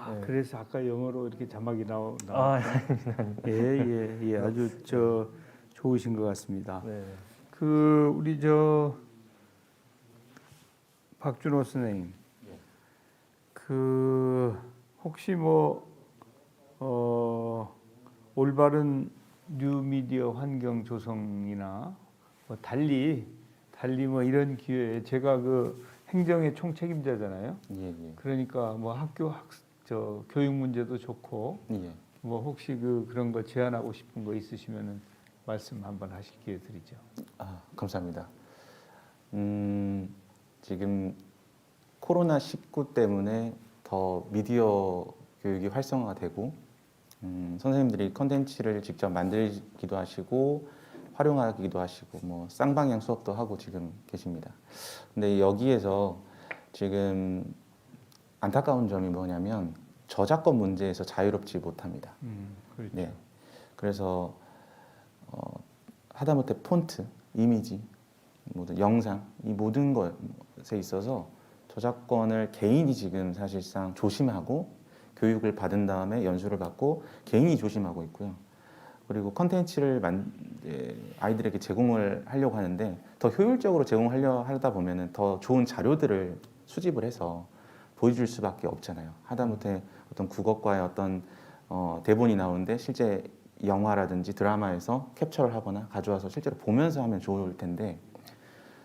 네. 그래서 아까 영어로 이렇게 자막이 나왔죠. 아닙니다. 예, 아주 좋으신 것 같습니다. 네. 그 우리 박준호 선생님, 그 혹시 올바른 뉴미디어 환경 조성이나 달리 뭐 이런 기회에 제가 그 행정의 총책임자잖아요. 예. 그러니까 뭐 교육 문제도 좋고 예. 뭐 혹시 그런 거 제안하고 싶은 거 있으시면은 말씀 한번 하실 기회 드리죠. 감사합니다. 지금 코로나19 때문에 더 미디어 교육이 활성화되고 선생님들이 컨텐츠를 직접 만들기도 하시고 활용하기도 하시고 뭐 쌍방향 수업도 하고 지금 계십니다. 근데 여기에서 지금 안타까운 점이 뭐냐면 저작권 문제에서 자유롭지 못합니다. 그렇죠. 네. 그래서 하다못해 폰트, 이미지, 모든 영상 이 모든 것에 있어서 저작권을 개인이 지금 사실상 조심하고 교육을 받은 다음에 연수를 받고 개인이 조심하고 있고요. 그리고 컨텐츠를 아이들에게 제공을 하려고 하는데 더 효율적으로 제공하려 하다 보면은 더 좋은 자료들을 수집을 해서 보여줄 수밖에 없잖아요. 하다못해 어떤 국어과의 어떤 대본이 나오는데 실제 영화라든지 드라마에서 캡처를 하거나 가져와서 실제로 보면서 하면 좋을 텐데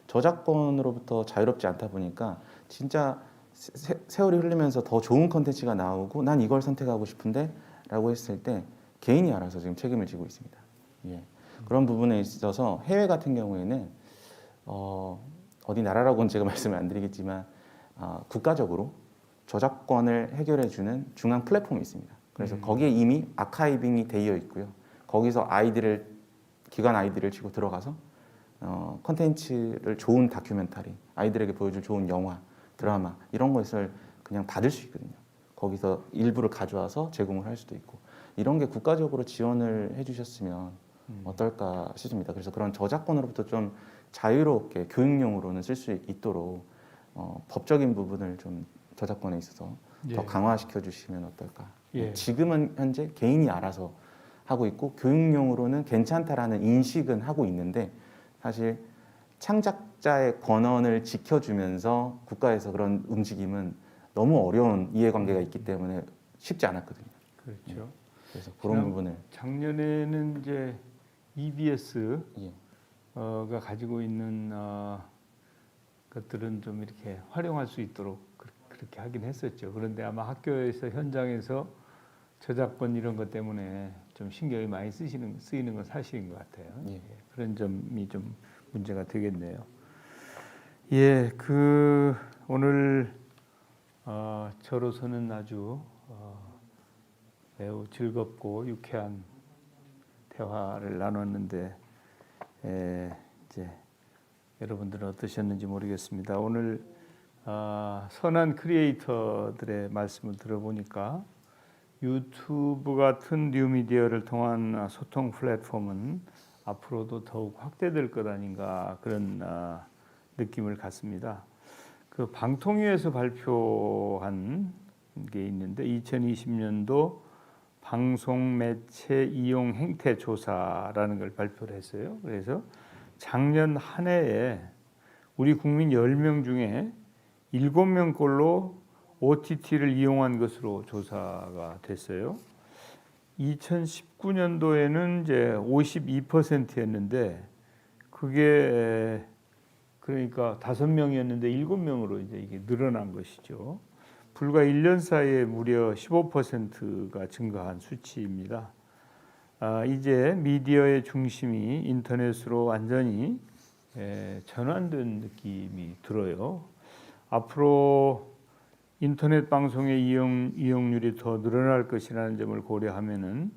저작권으로부터 자유롭지 않다 보니까 진짜 세월이 흐르면서 더 좋은 컨텐츠가 나오고 난 이걸 선택하고 싶은데 라고 했을 때 개인이 알아서 지금 책임을 지고 있습니다. 예. 그런 부분에 있어서 해외 같은 경우에는 어디 나라라고는 제가 말씀을 안 드리겠지만 국가적으로 저작권을 해결해주는 중앙 플랫폼이 있습니다. 그래서 거기에 이미 아카이빙이 되어 있고요. 거기서 기관 아이들을 치고 들어가서 컨텐츠를 좋은 다큐멘터리, 아이들에게 보여줄 좋은 영화, 드라마 이런 것을 그냥 받을 수 있거든요. 거기서 일부를 가져와서 제공을 할 수도 있고 이런 게 국가적으로 지원을 해주셨으면 어떨까 싶습니다. 그래서 그런 저작권으로부터 좀 자유롭게 교육용으로는 쓸 수 있도록 법적인 부분을 좀 저작권에 있어서 더 강화시켜 주시면 어떨까. 지금은 현재 개인이 알아서 하고 있고 교육용으로는 괜찮다라는 인식은 하고 있는데 사실 창작자의 권한을 지켜주면서 국가에서 그런 움직임은 너무 어려운 이해관계가 있기 때문에 쉽지 않았거든요. 그렇죠. 그래서 그런 부분을 작년에는 이제 EBS가 가지고 있는 것들은 좀 이렇게 활용할 수 있도록 그렇게 하긴 했었죠. 그런데 아마 학교에서 현장에서 저작권 이런 것 때문에 좀 신경이 많이 쓰이는 건 사실인 것 같아요. 예. 그런 점이 좀 문제가 되겠네요. 오늘 저로서는 아주 매우 즐겁고 유쾌한 대화를 나눴는데 이제 여러분들은 어떠셨는지 모르겠습니다. 오늘 선한 크리에이터들의 말씀을 들어보니까 유튜브 같은 뉴미디어를 통한 소통 플랫폼은 앞으로도 더욱 확대될 것 아닌가 그런 느낌을 갖습니다. 그 방통위에서 발표한 게 있는데 2020년도 방송 매체 이용 행태 조사라는 걸 발표를 했어요. 그래서 작년 한 해에 우리 국민 10명 중에 7명꼴로 OTT를 이용한 것으로 조사가 됐어요. 2019년도에는 이제 52%였는데 그게 그러니까 5명이었는데 7명으로 이제 이게 늘어난 것이죠. 불과 1년 사이에 무려 15%가 증가한 수치입니다. 이제 미디어의 중심이 인터넷으로 완전히 전환된 느낌이 들어요. 앞으로 인터넷 방송의 이용률이 더 늘어날 것이라는 점을 고려하면은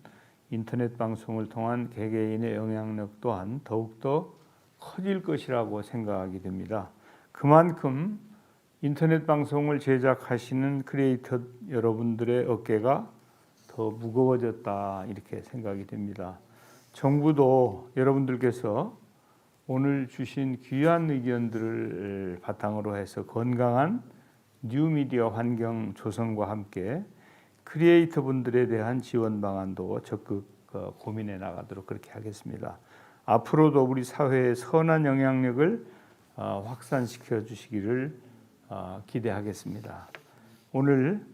인터넷 방송을 통한 개개인의 영향력 또한 더욱더 커질 것이라고 생각이 됩니다. 그만큼 인터넷 방송을 제작하시는 크리에이터 여러분들의 어깨가 더 무거워졌다 이렇게 생각이 됩니다. 정부도 여러분들께서 오늘 주신 귀한 의견들을 바탕으로 해서 건강한 뉴미디어 환경 조성과 함께 크리에이터 분들에 대한 지원 방안도 적극 고민해 나가도록 그렇게 하겠습니다. 앞으로도 우리 사회의 선한 영향력을 확산시켜 주시기를 기대하겠습니다. 오늘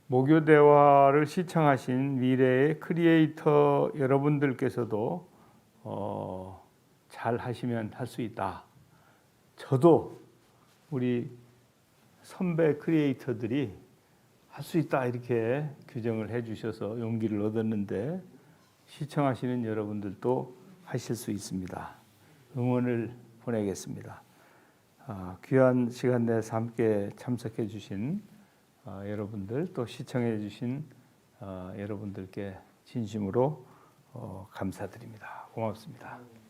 목요 대화를 시청하신 미래의 크리에이터 여러분들께서도 잘 하시면 할 수 있다. 저도 우리 선배 크리에이터들이 할 수 있다 이렇게 규정을 해주셔서 용기를 얻었는데 시청하시는 여러분들도 하실 수 있습니다. 응원을 보내겠습니다. 귀한 시간 내에서 함께 참석해 주신 여러분들 또 시청해 주신 여러분들께 진심으로 감사드립니다. 고맙습니다.